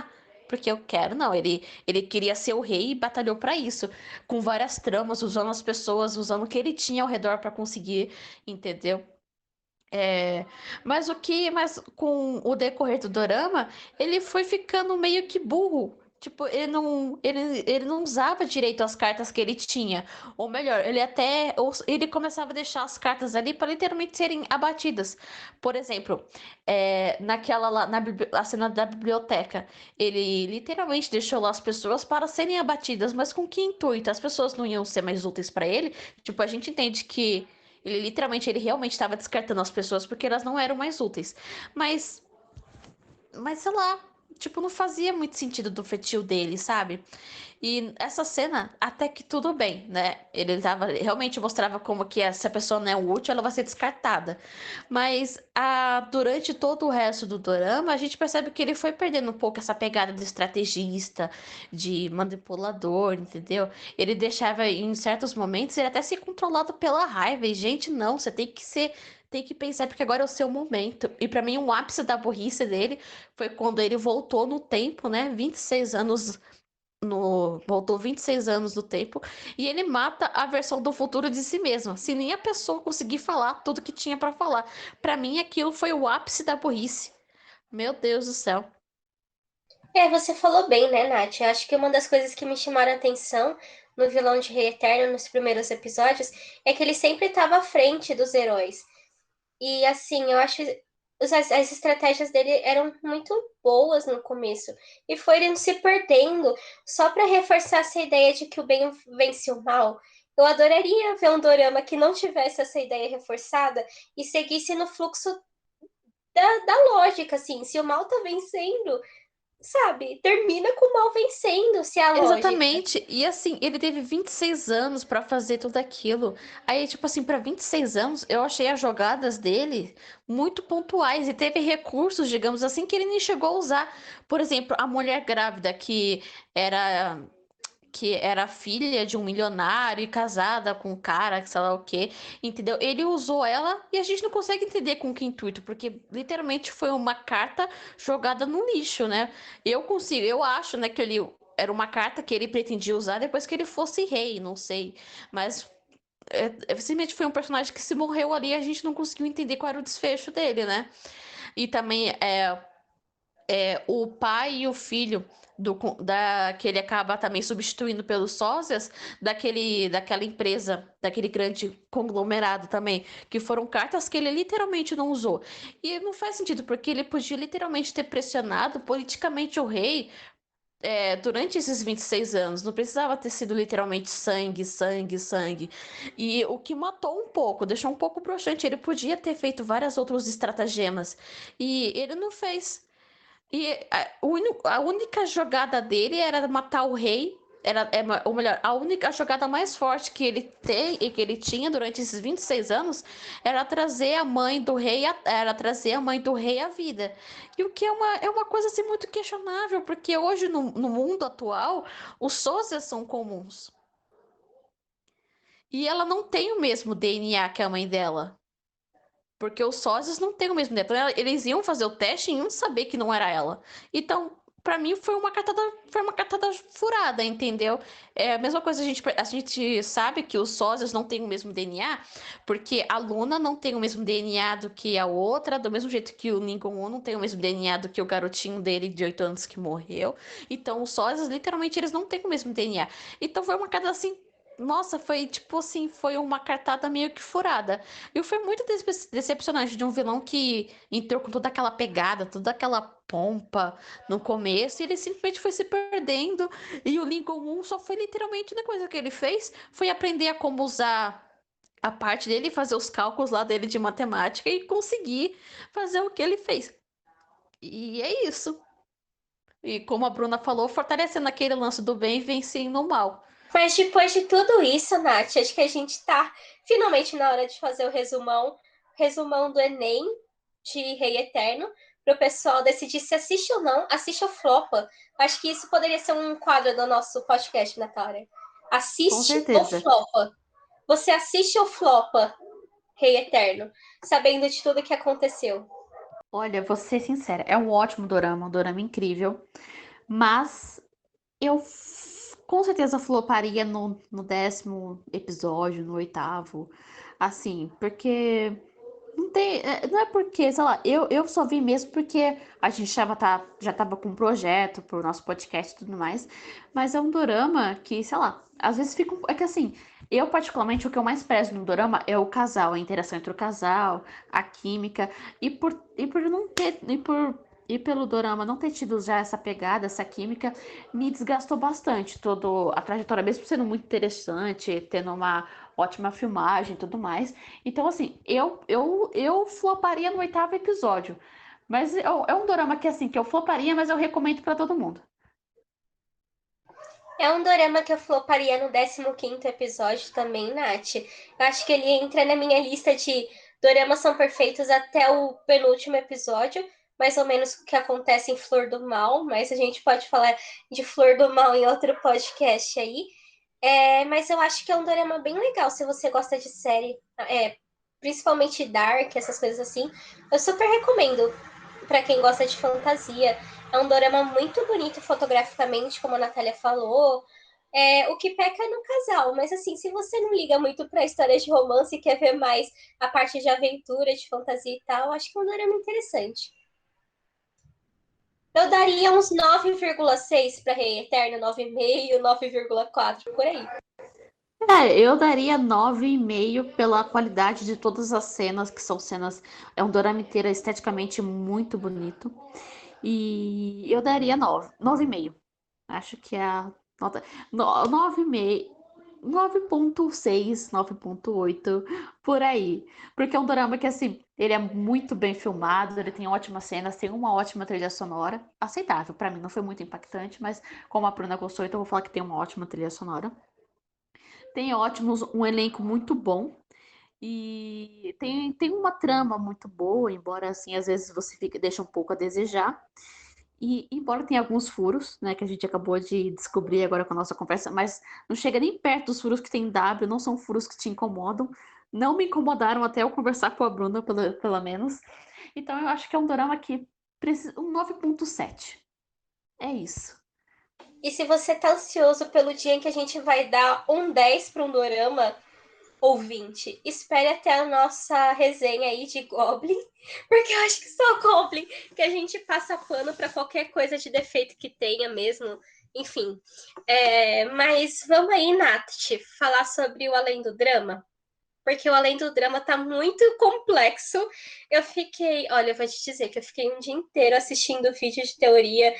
porque eu quero. Não, ele queria ser o rei e batalhou pra isso. Com várias tramas, usando as pessoas, usando o que ele tinha ao redor pra conseguir, entendeu? É, mas com o decorrer do dorama, ele foi ficando meio que burro. Tipo, ele não usava direito as cartas que ele tinha. Ou melhor, ele começava a deixar as cartas ali para literalmente serem abatidas. Por exemplo, naquela lá, a cena da biblioteca, ele literalmente deixou lá as pessoas para serem abatidas, mas com que intuito? As pessoas não iam ser mais úteis para ele? Tipo, a gente entende que ele realmente estava descartando as pessoas porque elas não eram mais úteis. Mas, mas sei lá, tipo, não fazia muito sentido do feitio dele, sabe? E essa cena, até que tudo bem, né? Ele tava, realmente mostrava como que essa pessoa não é útil, ela vai ser descartada. Mas durante todo o resto do dorama, a gente percebe que ele foi perdendo um pouco essa pegada de estrategista, de manipulador, entendeu? Ele deixava, em certos momentos, ele até ser controlado pela raiva. E, gente, não, você tem que ser. Tem que pensar, porque agora é o seu momento. E pra mim, o ápice da burrice dele foi quando ele voltou no tempo, né? 26 anos voltou 26 anos do tempo e ele mata a versão do futuro de si mesmo. Se nem a pessoa conseguir falar tudo que tinha pra falar. Pra mim, aquilo foi o ápice da burrice. Meu Deus do céu. É, você falou bem, né, Nath? Eu acho que uma das coisas que me chamaram a atenção no vilão de Rei Eterno nos primeiros episódios é que ele sempre estava à frente dos heróis. E assim, eu acho que as estratégias dele eram muito boas no começo. E foi ele se perdendo só para reforçar essa ideia de que o bem vence o mal. Eu adoraria ver um dorama que não tivesse essa ideia reforçada e seguisse no fluxo da lógica, assim. Se o mal tá vencendo, sabe? Termina com o mal vencendo, se é a lógica. Exatamente. E assim, ele teve 26 anos pra fazer tudo aquilo. Aí, tipo assim, pra 26 anos, eu achei as jogadas dele muito pontuais e teve recursos, digamos assim, que ele nem chegou a usar. Por exemplo, a mulher grávida era que era filha de um milionário e casada com um cara, que sei lá o quê, entendeu? Ele usou ela e a gente não consegue entender com que intuito, porque literalmente foi uma carta jogada no lixo, né? Eu acho, né, que ele era uma carta que ele pretendia usar depois que ele fosse rei, não sei, mas simplesmente foi um personagem que se morreu ali e a gente não conseguiu entender qual era o desfecho dele, né? E também o pai e o filho que ele acaba também substituindo pelos sócios daquela empresa, daquele grande conglomerado também, que foram cartas que ele literalmente não usou. E não faz sentido, porque ele podia literalmente ter pressionado politicamente o rei durante esses 26 anos. Não precisava ter sido literalmente sangue, sangue, sangue. E o que matou um pouco, deixou um pouco broxante. Ele podia ter feito várias outras estratagemas. E ele não fez. E a única jogada dele era matar o rei Ou melhor, a única jogada mais forte que ele tem e que ele tinha durante esses 26 anos era trazer a mãe do rei, era trazer a mãe do rei à vida. E o que é uma coisa assim muito questionável, porque hoje no mundo atual, os sósias são comuns. E ela não tem o mesmo DNA que a mãe dela. Porque os sósias não têm o mesmo DNA. Então, eles iam fazer o teste e iam saber que não era ela. Então, pra mim, foi uma catada furada, entendeu? É a mesma coisa, a gente sabe que os sósias não têm o mesmo DNA, porque a Luna não tem o mesmo DNA do que a outra, do mesmo jeito que o Lincoln não tem o mesmo DNA do que o garotinho dele de 8 anos que morreu. Então, os sósias, literalmente, eles não têm o mesmo DNA. Então, foi uma catada assim. Nossa, foi tipo assim, foi uma cartada meio que furada. E foi muito decepcionante de um vilão que entrou com toda aquela pegada, toda aquela pompa no começo, e ele simplesmente foi se perdendo. E o Lincoln 1 só foi literalmente a única coisa que ele fez foi aprender a como usar a parte dele, fazer os cálculos lá dele de matemática e conseguir fazer o que ele fez. E é isso. E como a Bruna falou, fortalecendo aquele lance do bem vencendo o mal. Mas depois de tudo isso, Nath, acho que a gente tá finalmente na hora de fazer o resumão do Enem de Rei Eterno, para o pessoal decidir se assiste ou não, assiste ou flopa. Acho que isso poderia ser um quadro do nosso podcast, Natália. Com Assiste ou certeza. flopa? Você assiste ou flopa Rei Eterno, sabendo de tudo que aconteceu? Olha, vou ser sincera, é um dorama incrível, mas com certeza floparia no 10º episódio, no 8º, assim, porque não é porque, sei lá, eu só vi mesmo porque a gente já tava com um projeto pro nosso podcast e tudo mais, mas é um dorama que, sei lá, às vezes é que assim, eu particularmente o que eu mais prezo no dorama é o casal, a interação entre o casal, a química, e por não ter, e pelo dorama não ter tido já essa pegada, essa química, me desgastou bastante toda a trajetória, mesmo sendo muito interessante, tendo uma ótima filmagem e tudo mais. Então, assim, eu floparia no 8º episódio. Mas é um dorama que, assim, que eu floparia, mas eu recomendo pra todo mundo. É um dorama que eu floparia no 15º episódio também, Nath. Eu acho que ele entra na minha lista de doramas são perfeitos até o penúltimo episódio, mais ou menos o que acontece em Flor do Mal, mas a gente pode falar de Flor do Mal em outro podcast aí. Mas eu acho que é um dorama bem legal se você gosta de série, principalmente Dark, essas coisas assim. Eu super recomendo para quem gosta de fantasia. É um dorama muito bonito fotograficamente, como a Natália falou. O que peca é no casal, mas assim, se você não liga muito para histórias de romance e quer ver mais a parte de aventura, de fantasia e tal, acho que é um dorama interessante. Eu daria uns 9,6 para Rei Eterno, 9,5, 9,4 por aí. Eu daria 9,5 pela qualidade de todas as cenas, que são cenas. É um dorama inteiro esteticamente muito bonito. E eu daria 9, 9,5. Acho que é a nota. 9,5. 9,6, 9,8 por aí. Porque é um dorama que, assim, ele é muito bem filmado, ele tem ótimas cenas, tem uma ótima trilha sonora. Aceitável, pra mim não foi muito impactante, mas como a Bruna gostou, então eu vou falar que tem uma ótima trilha sonora. Tem ótimos, um elenco muito bom. E tem uma trama muito boa, embora assim, às vezes deixa um pouco a desejar. E embora tenha alguns furos, né, que a gente acabou de descobrir agora com a nossa conversa, mas não chega nem perto dos furos que tem em W, não são furos que te incomodam. Não me incomodaram até eu conversar com a Bruna, pelo menos. Então eu acho que é um drama que precisa um 9,7. É isso. E se você tá ansioso pelo dia em que a gente vai dar um 10 para um dorama, ouvinte, espere até a nossa resenha aí de Goblin, porque eu acho que só Goblin que a gente passa pano para qualquer coisa de defeito que tenha mesmo. Enfim. Mas vamos aí, Nath, falar sobre o Além do Drama. Porque o Além do Drama tá muito complexo. Olha, eu vou te dizer que eu fiquei um dia inteiro assistindo vídeo de teoria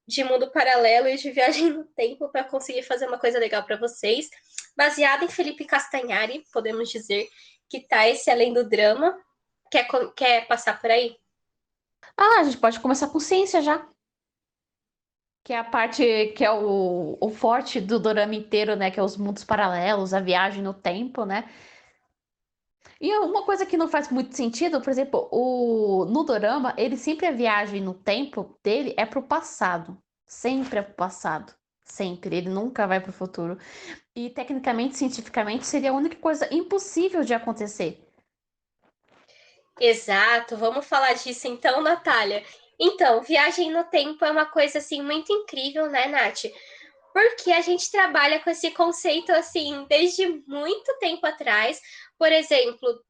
de mundo paralelo e de viagem no tempo para conseguir fazer uma coisa legal para vocês. Baseado em Felipe Castanhari, podemos dizer que tá esse Além do Drama. Quer passar por aí? Ah, a gente pode começar com ciência já. Que é a parte que é o forte do dorama inteiro, né? Que é os mundos paralelos, a viagem no tempo, né? E uma coisa que não faz muito sentido, por exemplo, no dorama, ele sempre a viagem no tempo dele é pro passado. Sempre é pro passado. Sempre. Ele nunca vai pro futuro. E tecnicamente, cientificamente, seria a única coisa impossível de acontecer. Exato, vamos falar disso então, Natália. Então, viagem no tempo é uma coisa assim muito incrível, né, Nath? Porque a gente trabalha com esse conceito assim desde muito tempo atrás. Por exemplo,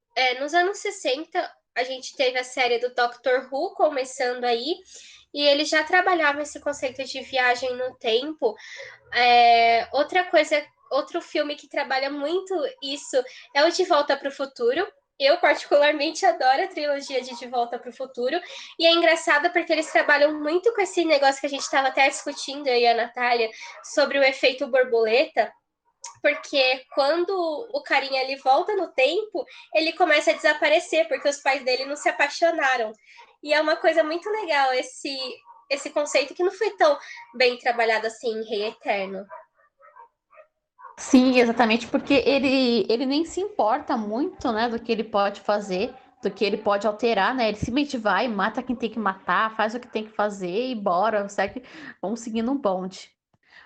nos anos 60, a gente teve a série do Doctor Who começando aí, e ele já trabalhava esse conceito de viagem no tempo. Outra coisa, outro filme que trabalha muito isso é o De Volta para o Futuro. Eu, particularmente, adoro a trilogia de Volta para o Futuro. E é engraçado porque eles trabalham muito com esse negócio que a gente estava até discutindo, eu e a Natália, sobre o efeito borboleta. Porque quando o carinha ele volta no tempo, ele começa a desaparecer, porque os pais dele não se apaixonaram. E é uma coisa muito legal esse conceito que não foi tão bem trabalhado assim em Rei Eterno. Sim, exatamente, porque ele nem se importa muito, né, do que ele pode fazer, do que ele pode alterar, né? Ele simplesmente vai, mata quem tem que matar, faz o que tem que fazer e bora, segue, vamos seguindo um bonde.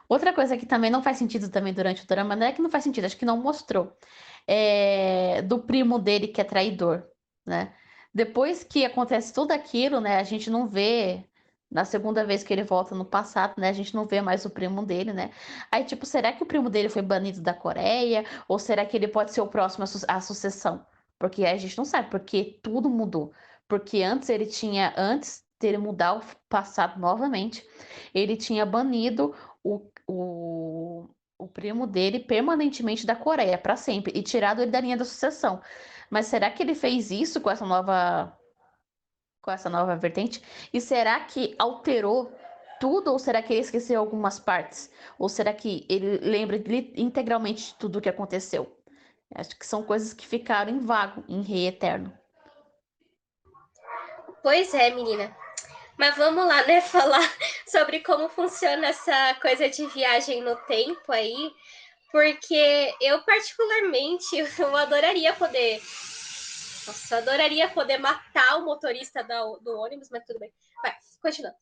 Outra coisa que também não faz sentido também durante o drama, não é que não faz sentido, acho que não mostrou, é do primo dele que é traidor, né? Depois que acontece tudo aquilo, né, a gente não vê, na segunda vez que ele volta no passado, né, a gente não vê mais o primo dele, né? Aí, tipo, será que o primo dele foi banido da Coreia? Ou será que ele pode ser o próximo à sucessão? Porque a gente não sabe, porque tudo mudou. Porque antes dele mudar o passado novamente, ele tinha banido o primo dele permanentemente da Coreia, para sempre, e tirado ele da linha da sucessão. Mas será que ele fez isso com essa nova vertente? E será que alterou tudo ou será que ele esqueceu algumas partes? Ou será que ele lembra integralmente de tudo o que aconteceu? Acho que são coisas que ficaram em vago em Rei Eterno. Pois é, menina. Mas vamos lá, né, falar sobre como funciona essa coisa de viagem no tempo aí, porque eu particularmente eu adoraria poder, nossa, eu adoraria poder matar o motorista do ônibus, mas tudo bem. Vai, continua.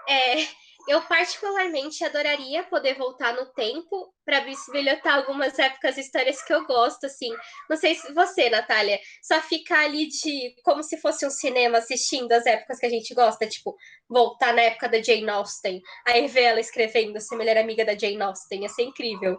É, eu particularmente adoraria poder voltar no tempo para bisbilhotar algumas épocas históricas que eu gosto, assim. Não sei se você, Natália, só ficar ali de como se fosse um cinema assistindo as épocas que a gente gosta, tipo, voltar na época da Jane Austen, aí ver ela escrevendo ser melhor amiga da Jane Austen, ia ser incrível.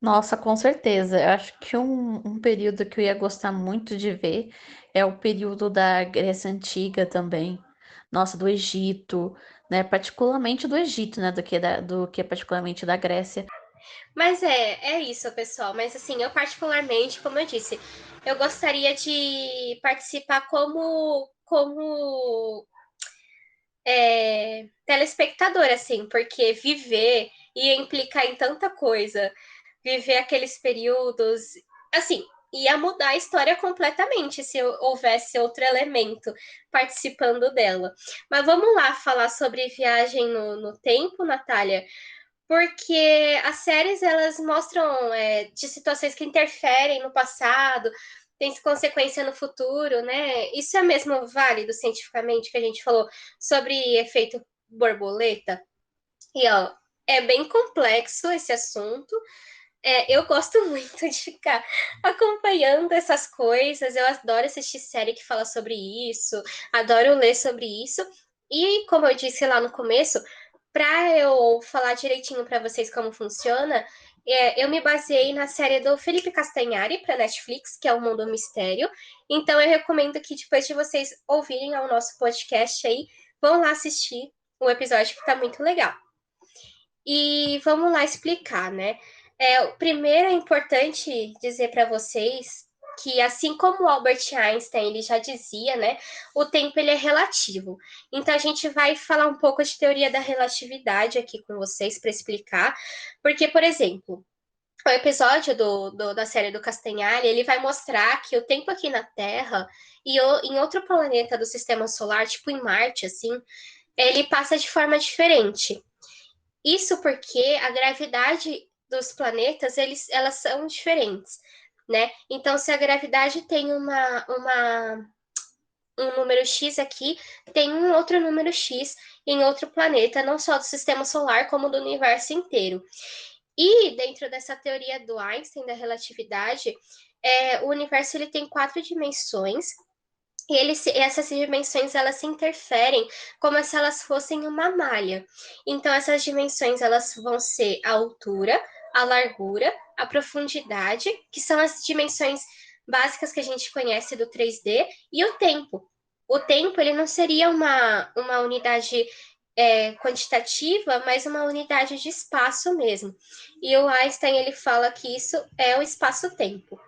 Nossa, com certeza. Eu acho que um período que eu ia gostar muito de ver é o período da Grécia Antiga também. Nossa, do Egito, né? Particularmente do Egito, né? Do que particularmente da Grécia. Mas é isso, pessoal. Mas assim, eu particularmente, como eu disse, eu gostaria de participar como telespectador, assim, porque viver ia implicar em tanta coisa, viver aqueles períodos, assim, ia mudar a história completamente se houvesse outro elemento participando dela. Mas vamos lá falar sobre viagem no tempo, Natália, porque as séries elas mostram de situações que interferem no passado, tem consequência no futuro, né? Isso é mesmo válido cientificamente que a gente falou sobre efeito borboleta. E ó, é bem complexo esse assunto. Eu gosto muito de ficar acompanhando essas coisas. Eu adoro assistir série que fala sobre isso, adoro ler sobre isso. E como eu disse lá no começo, para eu falar direitinho para vocês como funciona, eu me baseei na série do Felipe Castanhari para Netflix, que é o Mundo Mistério. Então eu recomendo que depois de vocês ouvirem o nosso podcast aí, vão lá assistir o episódio que está muito legal. E vamos lá explicar, né? Primeiro é importante dizer para vocês que, assim como o Albert Einstein ele já dizia, né, o tempo ele é relativo. Então a gente vai falar um pouco de teoria da relatividade aqui com vocês para explicar, porque, por exemplo, o episódio da série do Castanhari, ele vai mostrar que o tempo aqui na Terra e em outro planeta do Sistema Solar, tipo em Marte, assim, ele passa de forma diferente. Isso porque a gravidade dos planetas, elas são diferentes, né? Então, se a gravidade tem um número X aqui, tem um outro número X em outro planeta, não só do sistema solar, como do universo inteiro. E dentro dessa teoria do Einstein da relatividade, o universo ele tem 4 dimensões e essas dimensões elas se interferem como se elas fossem uma malha. Então essas dimensões elas vão ser a altura, a largura, a profundidade, que são as dimensões básicas que a gente conhece do 3D, e o tempo. O tempo ele não seria uma unidade quantitativa, mas uma unidade de espaço mesmo. E o Einstein ele fala que isso é o espaço-tempo.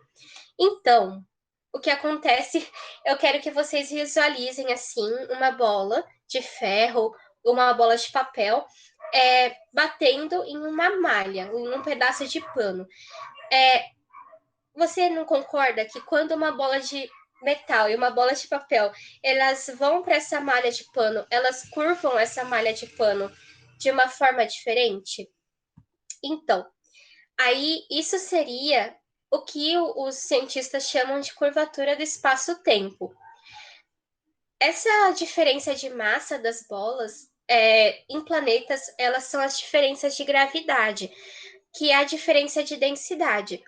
Então, o que acontece, eu quero que vocês visualizem assim uma bola de ferro, uma bola de papel, batendo em uma malha, em um pedaço de pano. Você não concorda que quando uma bola de metal e uma bola de papel, elas vão para essa malha de pano, elas curvam essa malha de pano de uma forma diferente? Então, aí isso seria o que os cientistas chamam de curvatura do espaço-tempo. Essa diferença de massa das bolas em planetas, elas são as diferenças de gravidade, que é a diferença de densidade.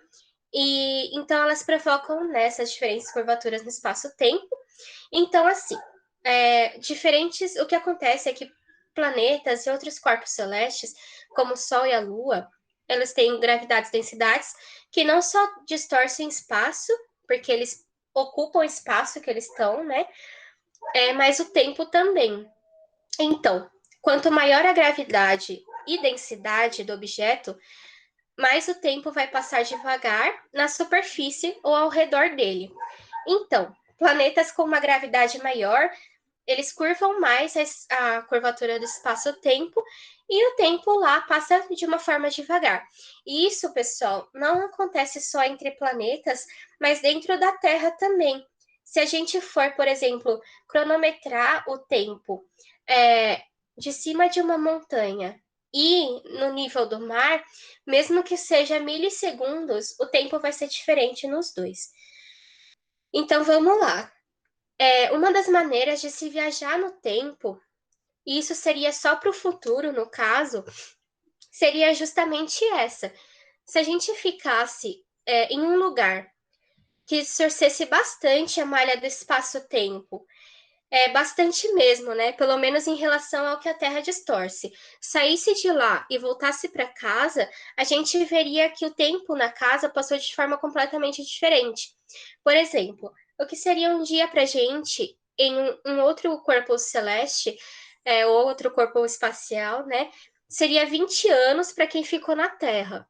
E então elas provocam nessas diferentes curvaturas no espaço-tempo. Então, assim, o que acontece é que planetas e outros corpos celestes, como o Sol e a Lua, eles têm gravidades e densidades que não só distorcem espaço, porque eles ocupam o espaço que eles estão, né? Mas o tempo também. Então, quanto maior a gravidade e densidade do objeto, mais o tempo vai passar devagar na superfície ou ao redor dele. Então, planetas com uma gravidade maior, eles curvam mais a curvatura do espaço-tempo e o tempo lá passa de uma forma devagar. E isso, pessoal, não acontece só entre planetas, mas dentro da Terra também. Se a gente for, por exemplo, cronometrar o tempo de cima de uma montanha e no nível do mar, mesmo que seja milissegundos, o tempo vai ser diferente nos dois. Então vamos lá. Uma das maneiras de se viajar no tempo, e isso seria só para o futuro, no caso, seria justamente essa. Se a gente ficasse em um lugar que distorcesse bastante a malha do espaço-tempo, bastante mesmo, né? Pelo menos em relação ao que a Terra distorce. Saísse de lá e voltasse para casa, a gente veria que o tempo na casa passou de forma completamente diferente. Por exemplo, o que seria um dia para a gente em um outro corpo celeste, ou outro corpo espacial, né? Seria 20 anos para quem ficou na Terra.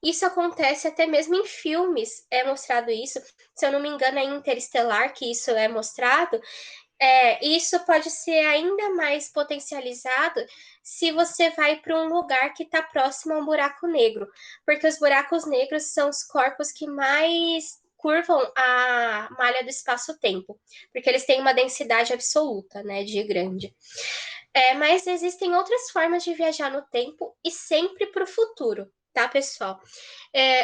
Isso acontece até mesmo em filmes, é mostrado isso. Se eu não me engano, é em Interestelar que isso é mostrado. Isso pode ser ainda mais potencializado se você vai para um lugar que está próximo a um buraco negro, porque os buracos negros são os corpos que mais curvam a malha do espaço-tempo, porque eles têm uma densidade absoluta, né, de grande. Mas existem outras formas de viajar no tempo e sempre para o futuro, tá, pessoal?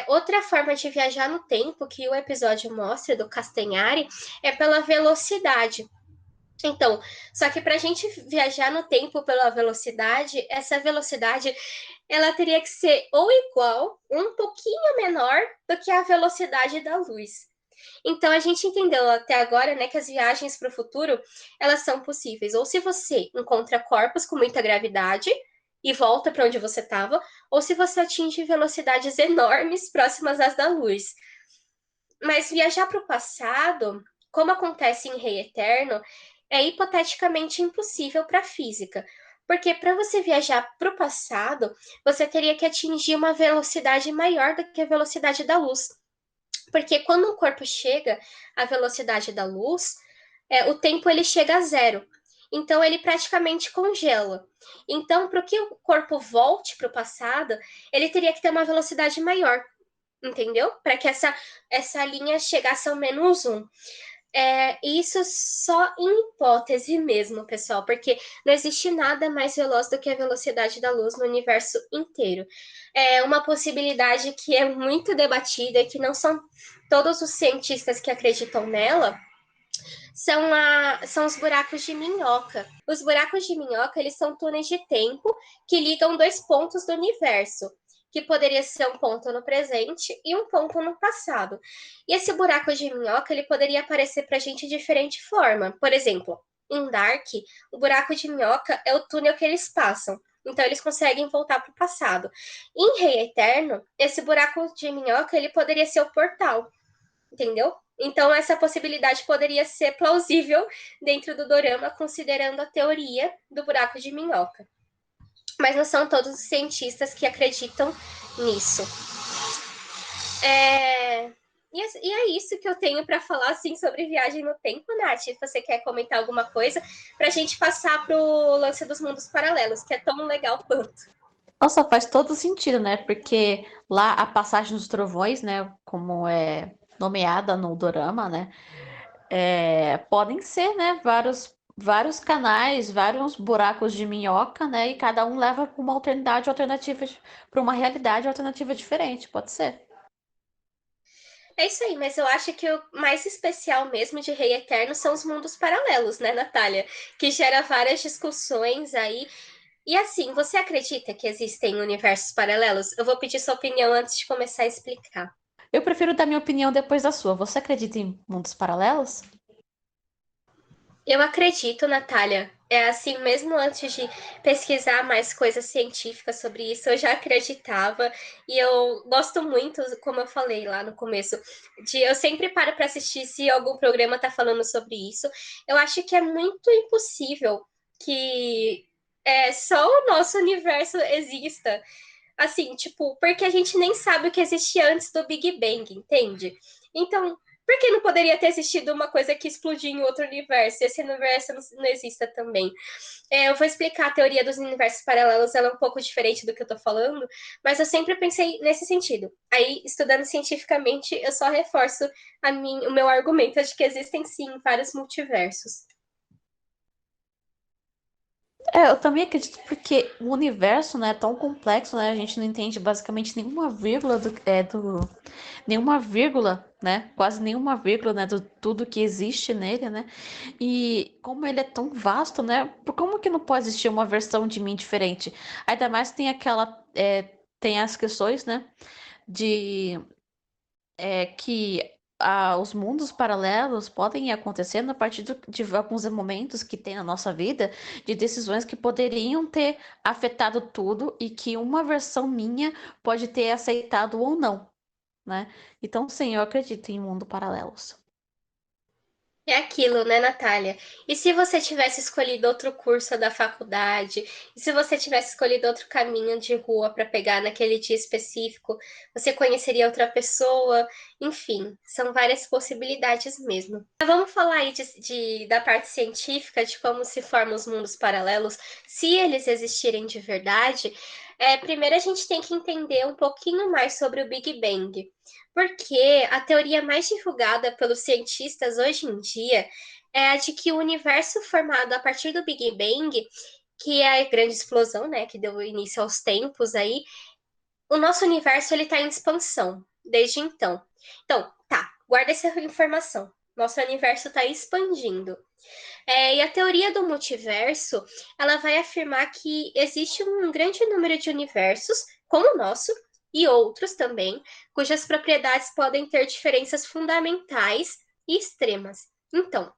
Outra forma de viajar no tempo que o episódio mostra do Castanhari é pela velocidade. Então, só que para a gente viajar no tempo pela velocidade, essa velocidade ela teria que ser ou igual, um pouquinho menor do que a velocidade da luz. Então a gente entendeu até agora, né, que as viagens para o futuro elas são possíveis. Ou se você encontra corpos com muita gravidade e volta para onde você estava, ou se você atinge velocidades enormes próximas às da luz. Mas viajar para o passado, como acontece em Rei Eterno, é hipoteticamente impossível para a física, porque para você viajar para o passado, você teria que atingir uma velocidade maior do que a velocidade da luz. Porque quando um corpo chega à velocidade da luz, o tempo ele chega a zero. Então ele praticamente congela. Então, para que o corpo volte para o passado, ele teria que ter uma velocidade maior, entendeu? Para que essa linha chegasse ao menos 1. Isso só em hipótese mesmo, pessoal, porque não existe nada mais veloz do que a velocidade da luz no universo inteiro. É uma possibilidade que é muito debatida e que não são todos os cientistas que acreditam nela, são os buracos de minhoca. Os buracos de minhoca, eles são túneis de tempo que ligam dois pontos do universo, que poderia ser um ponto no presente e um ponto no passado. E esse buraco de minhoca, ele poderia aparecer para a gente de diferente forma. Por exemplo, em Dark, o buraco de minhoca é o túnel que eles passam. Então, eles conseguem voltar para o passado. Em Rei Eterno, esse buraco de minhoca, ele poderia ser o portal, entendeu? Então, essa possibilidade poderia ser plausível dentro do dorama, considerando a teoria do buraco de minhoca. Mas não são todos os cientistas que acreditam nisso. E é isso que eu tenho para falar assim, sobre viagem no tempo, Nath. Se você quer comentar alguma coisa, para a gente passar para o lance dos mundos paralelos, que é tão legal quanto. Nossa, faz todo sentido, né? Porque lá a passagem dos trovões, né? Como é nomeada no dorama, né? Podem ser, né? Vários canais, vários buracos de minhoca, né? E cada um leva para uma alternativa, para uma realidade alternativa diferente. Pode ser. É isso aí, mas eu acho que o mais especial mesmo de Rei Eterno são os mundos paralelos, né, Natália? Que gera várias discussões aí. E assim, você acredita que existem universos paralelos? Eu vou pedir sua opinião antes de começar a explicar. Eu prefiro dar minha opinião depois da sua. Você acredita em mundos paralelos? Eu acredito, Natália. É assim, mesmo antes de pesquisar mais coisas científicas sobre isso, eu já acreditava. E eu gosto muito, como eu falei lá no começo, eu sempre paro para assistir se algum programa está falando sobre isso. Eu acho que é muito impossível que só o nosso universo exista. Assim, tipo, porque a gente nem sabe o que existia antes do Big Bang, entende? Então, por que não poderia ter existido uma coisa que explodiu em outro universo? Esse universo não exista também. Eu vou explicar a teoria dos universos paralelos, ela é um pouco diferente do que eu tô falando, mas eu sempre pensei nesse sentido. Aí, estudando cientificamente, eu só reforço o meu argumento de que existem sim vários multiversos. Eu também acredito porque o universo, né, é tão complexo, né? A gente não entende basicamente nenhuma vírgula nenhuma vírgula, né? Quase nenhuma vírgula, né, do tudo que existe nele, né? E como ele é tão vasto, né? Como que não pode existir uma versão de mim diferente? Ainda mais tem tem as questões, né, de que os mundos paralelos podem ir acontecendo a partir de alguns momentos que tem na nossa vida, de decisões que poderiam ter afetado tudo e que uma versão minha pode ter aceitado ou não, né? Então, sim, eu acredito em mundo paralelos. É aquilo, né, Natália? E se você tivesse escolhido outro curso da faculdade? E se você tivesse escolhido outro caminho de rua para pegar naquele dia específico? Você conheceria outra pessoa? Enfim, são várias possibilidades mesmo. Mas vamos falar aí da parte científica, de como se formam os mundos paralelos, se eles existirem de verdade. Primeiro a gente tem que entender um pouquinho mais sobre o Big Bang. Porque a teoria mais divulgada pelos cientistas hoje em dia é a de que o universo formado a partir do Big Bang, que é a grande explosão, né, que deu início aos tempos aí, o nosso universo ele está em expansão desde então. Então, tá, guarda essa informação. Nosso universo está expandindo. E a teoria do multiverso, ela vai afirmar que existe um grande número de universos, como o nosso, e outros também, cujas propriedades podem ter diferenças fundamentais e extremas. Então,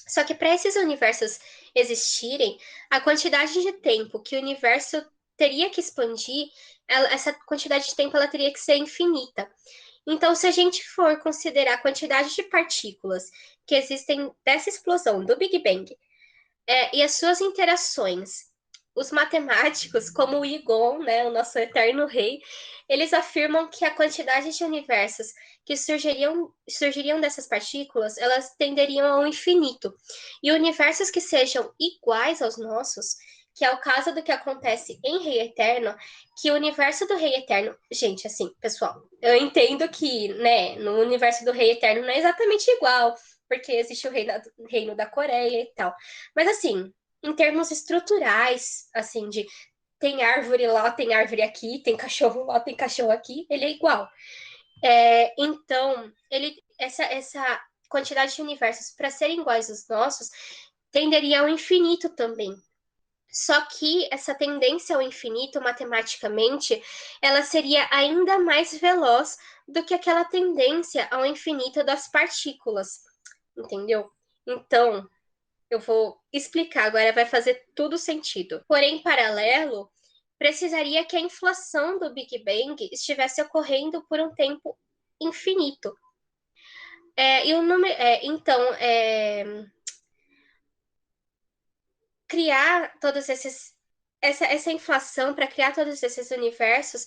só que para esses universos existirem, a quantidade de tempo que o universo teria que expandir, essa quantidade de tempo ela teria que ser infinita. Então, se a gente for considerar a quantidade de partículas que existem dessa explosão do Big Bang e as suas interações, os matemáticos, como o Egon, né, o nosso eterno rei, eles afirmam que a quantidade de universos que surgiriam dessas partículas, elas tenderiam ao infinito. E universos que sejam iguais aos nossos, que é o caso do que acontece em Rei Eterno, que o universo do Rei Eterno, gente, assim, pessoal, eu entendo que, né, no universo do Rei Eterno não é exatamente igual porque existe o reino da Coreia e tal. Mas assim, em termos estruturais, assim, de tem árvore lá, tem árvore aqui, tem cachorro lá, tem cachorro aqui, ele é igual. Então, essa quantidade de universos, para serem iguais aos nossos, tenderia ao infinito também. Só que essa tendência ao infinito, matematicamente, ela seria ainda mais veloz do que aquela tendência ao infinito das partículas, entendeu? Então, eu vou explicar, agora vai fazer tudo sentido. Porém, em paralelo, precisaria que a inflação do Big Bang estivesse ocorrendo por um tempo infinito. E o número, criar todos esses essa inflação para criar todos esses universos,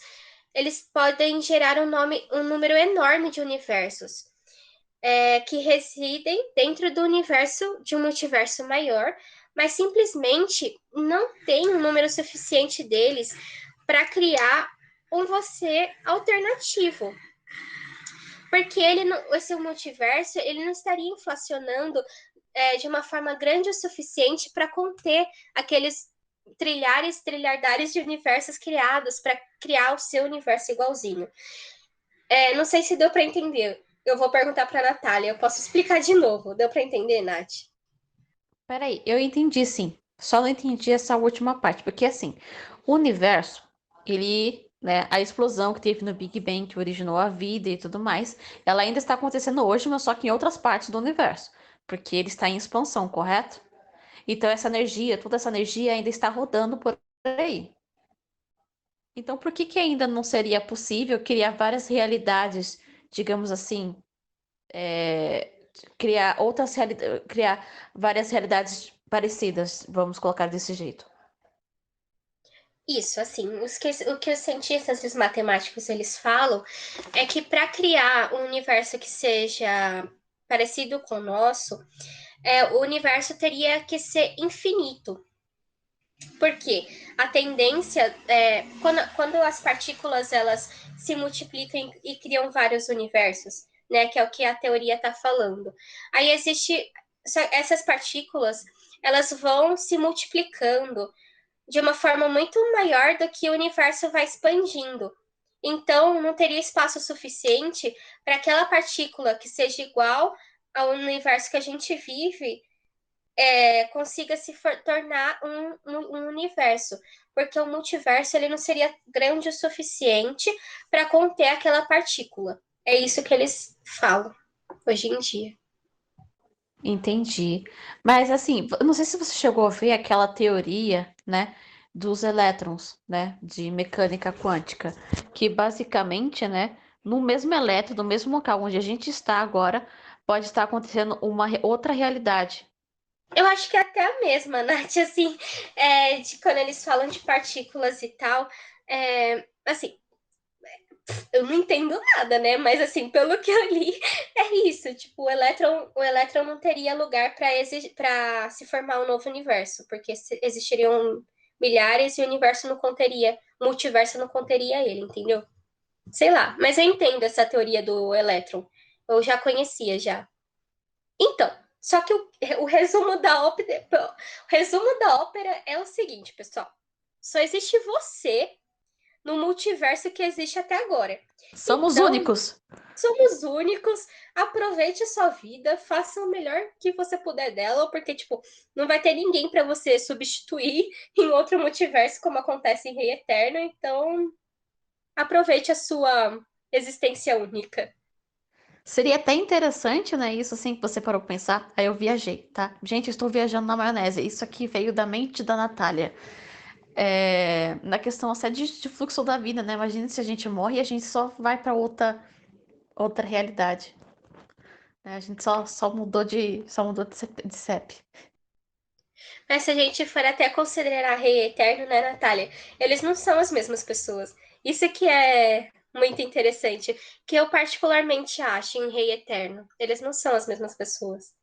eles podem gerar um número enorme de universos que residem dentro do universo de um multiverso maior, mas simplesmente não tem um número suficiente deles para criar um você alternativo. Porque esse multiverso ele não estaria inflacionando de uma forma grande o suficiente para conter aqueles trilhardares de universos criados para criar o seu universo igualzinho. Não sei se deu para entender. Eu vou perguntar para a Natália. Eu posso explicar de novo. Deu para entender, Nath? Peraí, eu entendi sim. Só não entendi essa última parte, porque assim, o universo, ele, né, a explosão que teve no Big Bang, que originou a vida e tudo mais, ela ainda está acontecendo hoje, mas só que em outras partes do universo, porque ele está em expansão, correto? Então essa energia, toda essa energia ainda está rodando por aí. Então por que que ainda não seria possível criar várias realidades, digamos assim, criar criar várias realidades parecidas, vamos colocar desse jeito. Isso, assim, o que os cientistas e os matemáticos eles falam é que para criar um universo que seja parecido com o nosso, o universo teria que ser infinito. Porque a tendência quando as partículas elas se multiplicam e criam vários universos, né? Que é o que a teoria está falando. Aí essas partículas, elas vão se multiplicando de uma forma muito maior do que o universo vai expandindo. Então, não teria espaço suficiente para aquela partícula que seja igual ao universo que a gente vive consiga tornar um universo, porque o multiverso ele não seria grande o suficiente para conter aquela partícula. É isso que eles falam hoje em dia. Entendi. Mas assim, eu não sei se você chegou a ver aquela teoria, né, dos elétrons, né, de mecânica quântica, que basicamente, né, no mesmo elétron, no mesmo local onde a gente está agora, pode estar acontecendo uma outra realidade. Eu acho que é até a mesma, Nath, assim, de quando eles falam de partículas e tal, assim, eu não entendo nada, né? Mas assim, pelo que eu li, é isso. Tipo, o elétron não teria lugar para se formar um novo universo, porque existiriam milhares e o multiverso não conteria ele, entendeu? Sei lá, mas eu entendo essa teoria do elétron. Eu já conhecia já. Então, só que o resumo da ópera é o seguinte, pessoal. Só existe você no multiverso que existe até agora. Somos Então, únicos. somos únicos. Aproveite a sua vida, faça o melhor que você puder dela, porque, tipo, não vai ter ninguém para você substituir em outro multiverso, como acontece em Rei Eterno. Então, aproveite a sua existência única. Seria até interessante, né? Isso assim que você parou pra pensar. Aí eu viajei, tá? Gente, eu estou viajando na maionese. Isso aqui veio da mente da Natália. Na questão até de fluxo da vida, né? Imagina se a gente morre e a gente só vai pra outra realidade. Né? A gente só mudou de CEP. Mas se a gente for até considerar Rei Eterno, né, Natália? Eles não são as mesmas pessoas. Isso que é muito interessante, que eu particularmente acho em Rei Eterno. Eles não são as mesmas pessoas.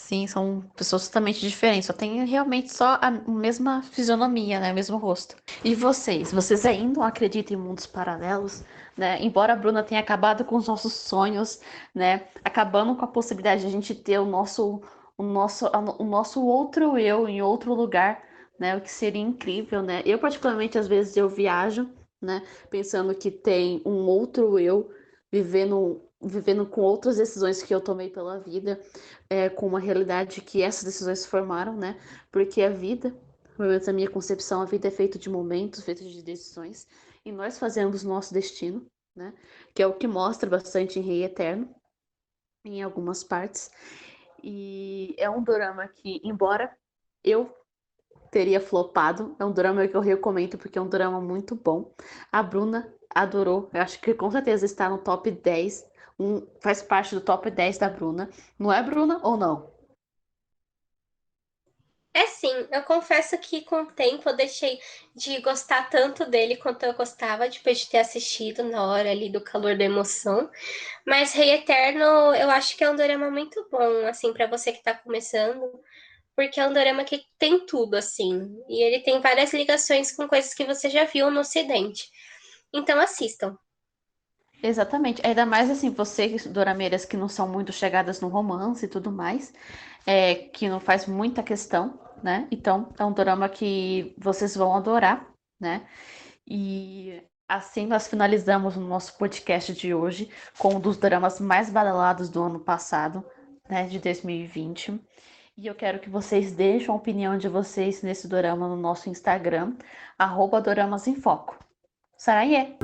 Sim, são pessoas totalmente diferentes, só tem realmente só a mesma fisionomia, né? O mesmo rosto. E vocês? Vocês ainda acreditam em mundos paralelos, né? Embora a Bruna tenha acabado com os nossos sonhos, né? Acabando com a possibilidade de a gente ter o nosso outro eu em outro lugar, né? O que seria incrível, né? Eu, particularmente, às vezes eu viajo, né? Pensando que tem um outro eu vivendo com outras decisões que eu tomei pela vida, com uma realidade que essas decisões formaram, né? Porque a vida, pelo menos na minha concepção, a vida é feita de momentos, feita de decisões, e nós fazemos nosso destino, né? Que é o que mostra bastante em Rei Eterno, em algumas partes. E é um dorama que, embora eu teria flopado, é um drama que eu recomendo porque é um drama muito bom. A Bruna adorou, eu acho que com certeza está no top 10, faz parte do top 10 da Bruna. Não é, Bruna, ou não? É sim, eu confesso que com o tempo eu deixei de gostar tanto dele quanto eu gostava depois de ter assistido na hora ali do calor da emoção. Mas Rei Eterno, eu acho que é um dorama muito bom, assim, pra você que tá começando, porque é um dorama que tem tudo, assim, e ele tem várias ligações com coisas que você já viu no Ocidente. Então assistam. Exatamente. Ainda mais assim, vocês, dorameiras que não são muito chegadas no romance e tudo mais, que não faz muita questão, né? Então, é um dorama que vocês vão adorar, né? E assim nós finalizamos o nosso podcast de hoje com um dos dramas mais badalados do ano passado, né? De 2020. E eu quero que vocês deixem a opinião de vocês nesse dorama no nosso Instagram, @doramas em foco. Saraiê!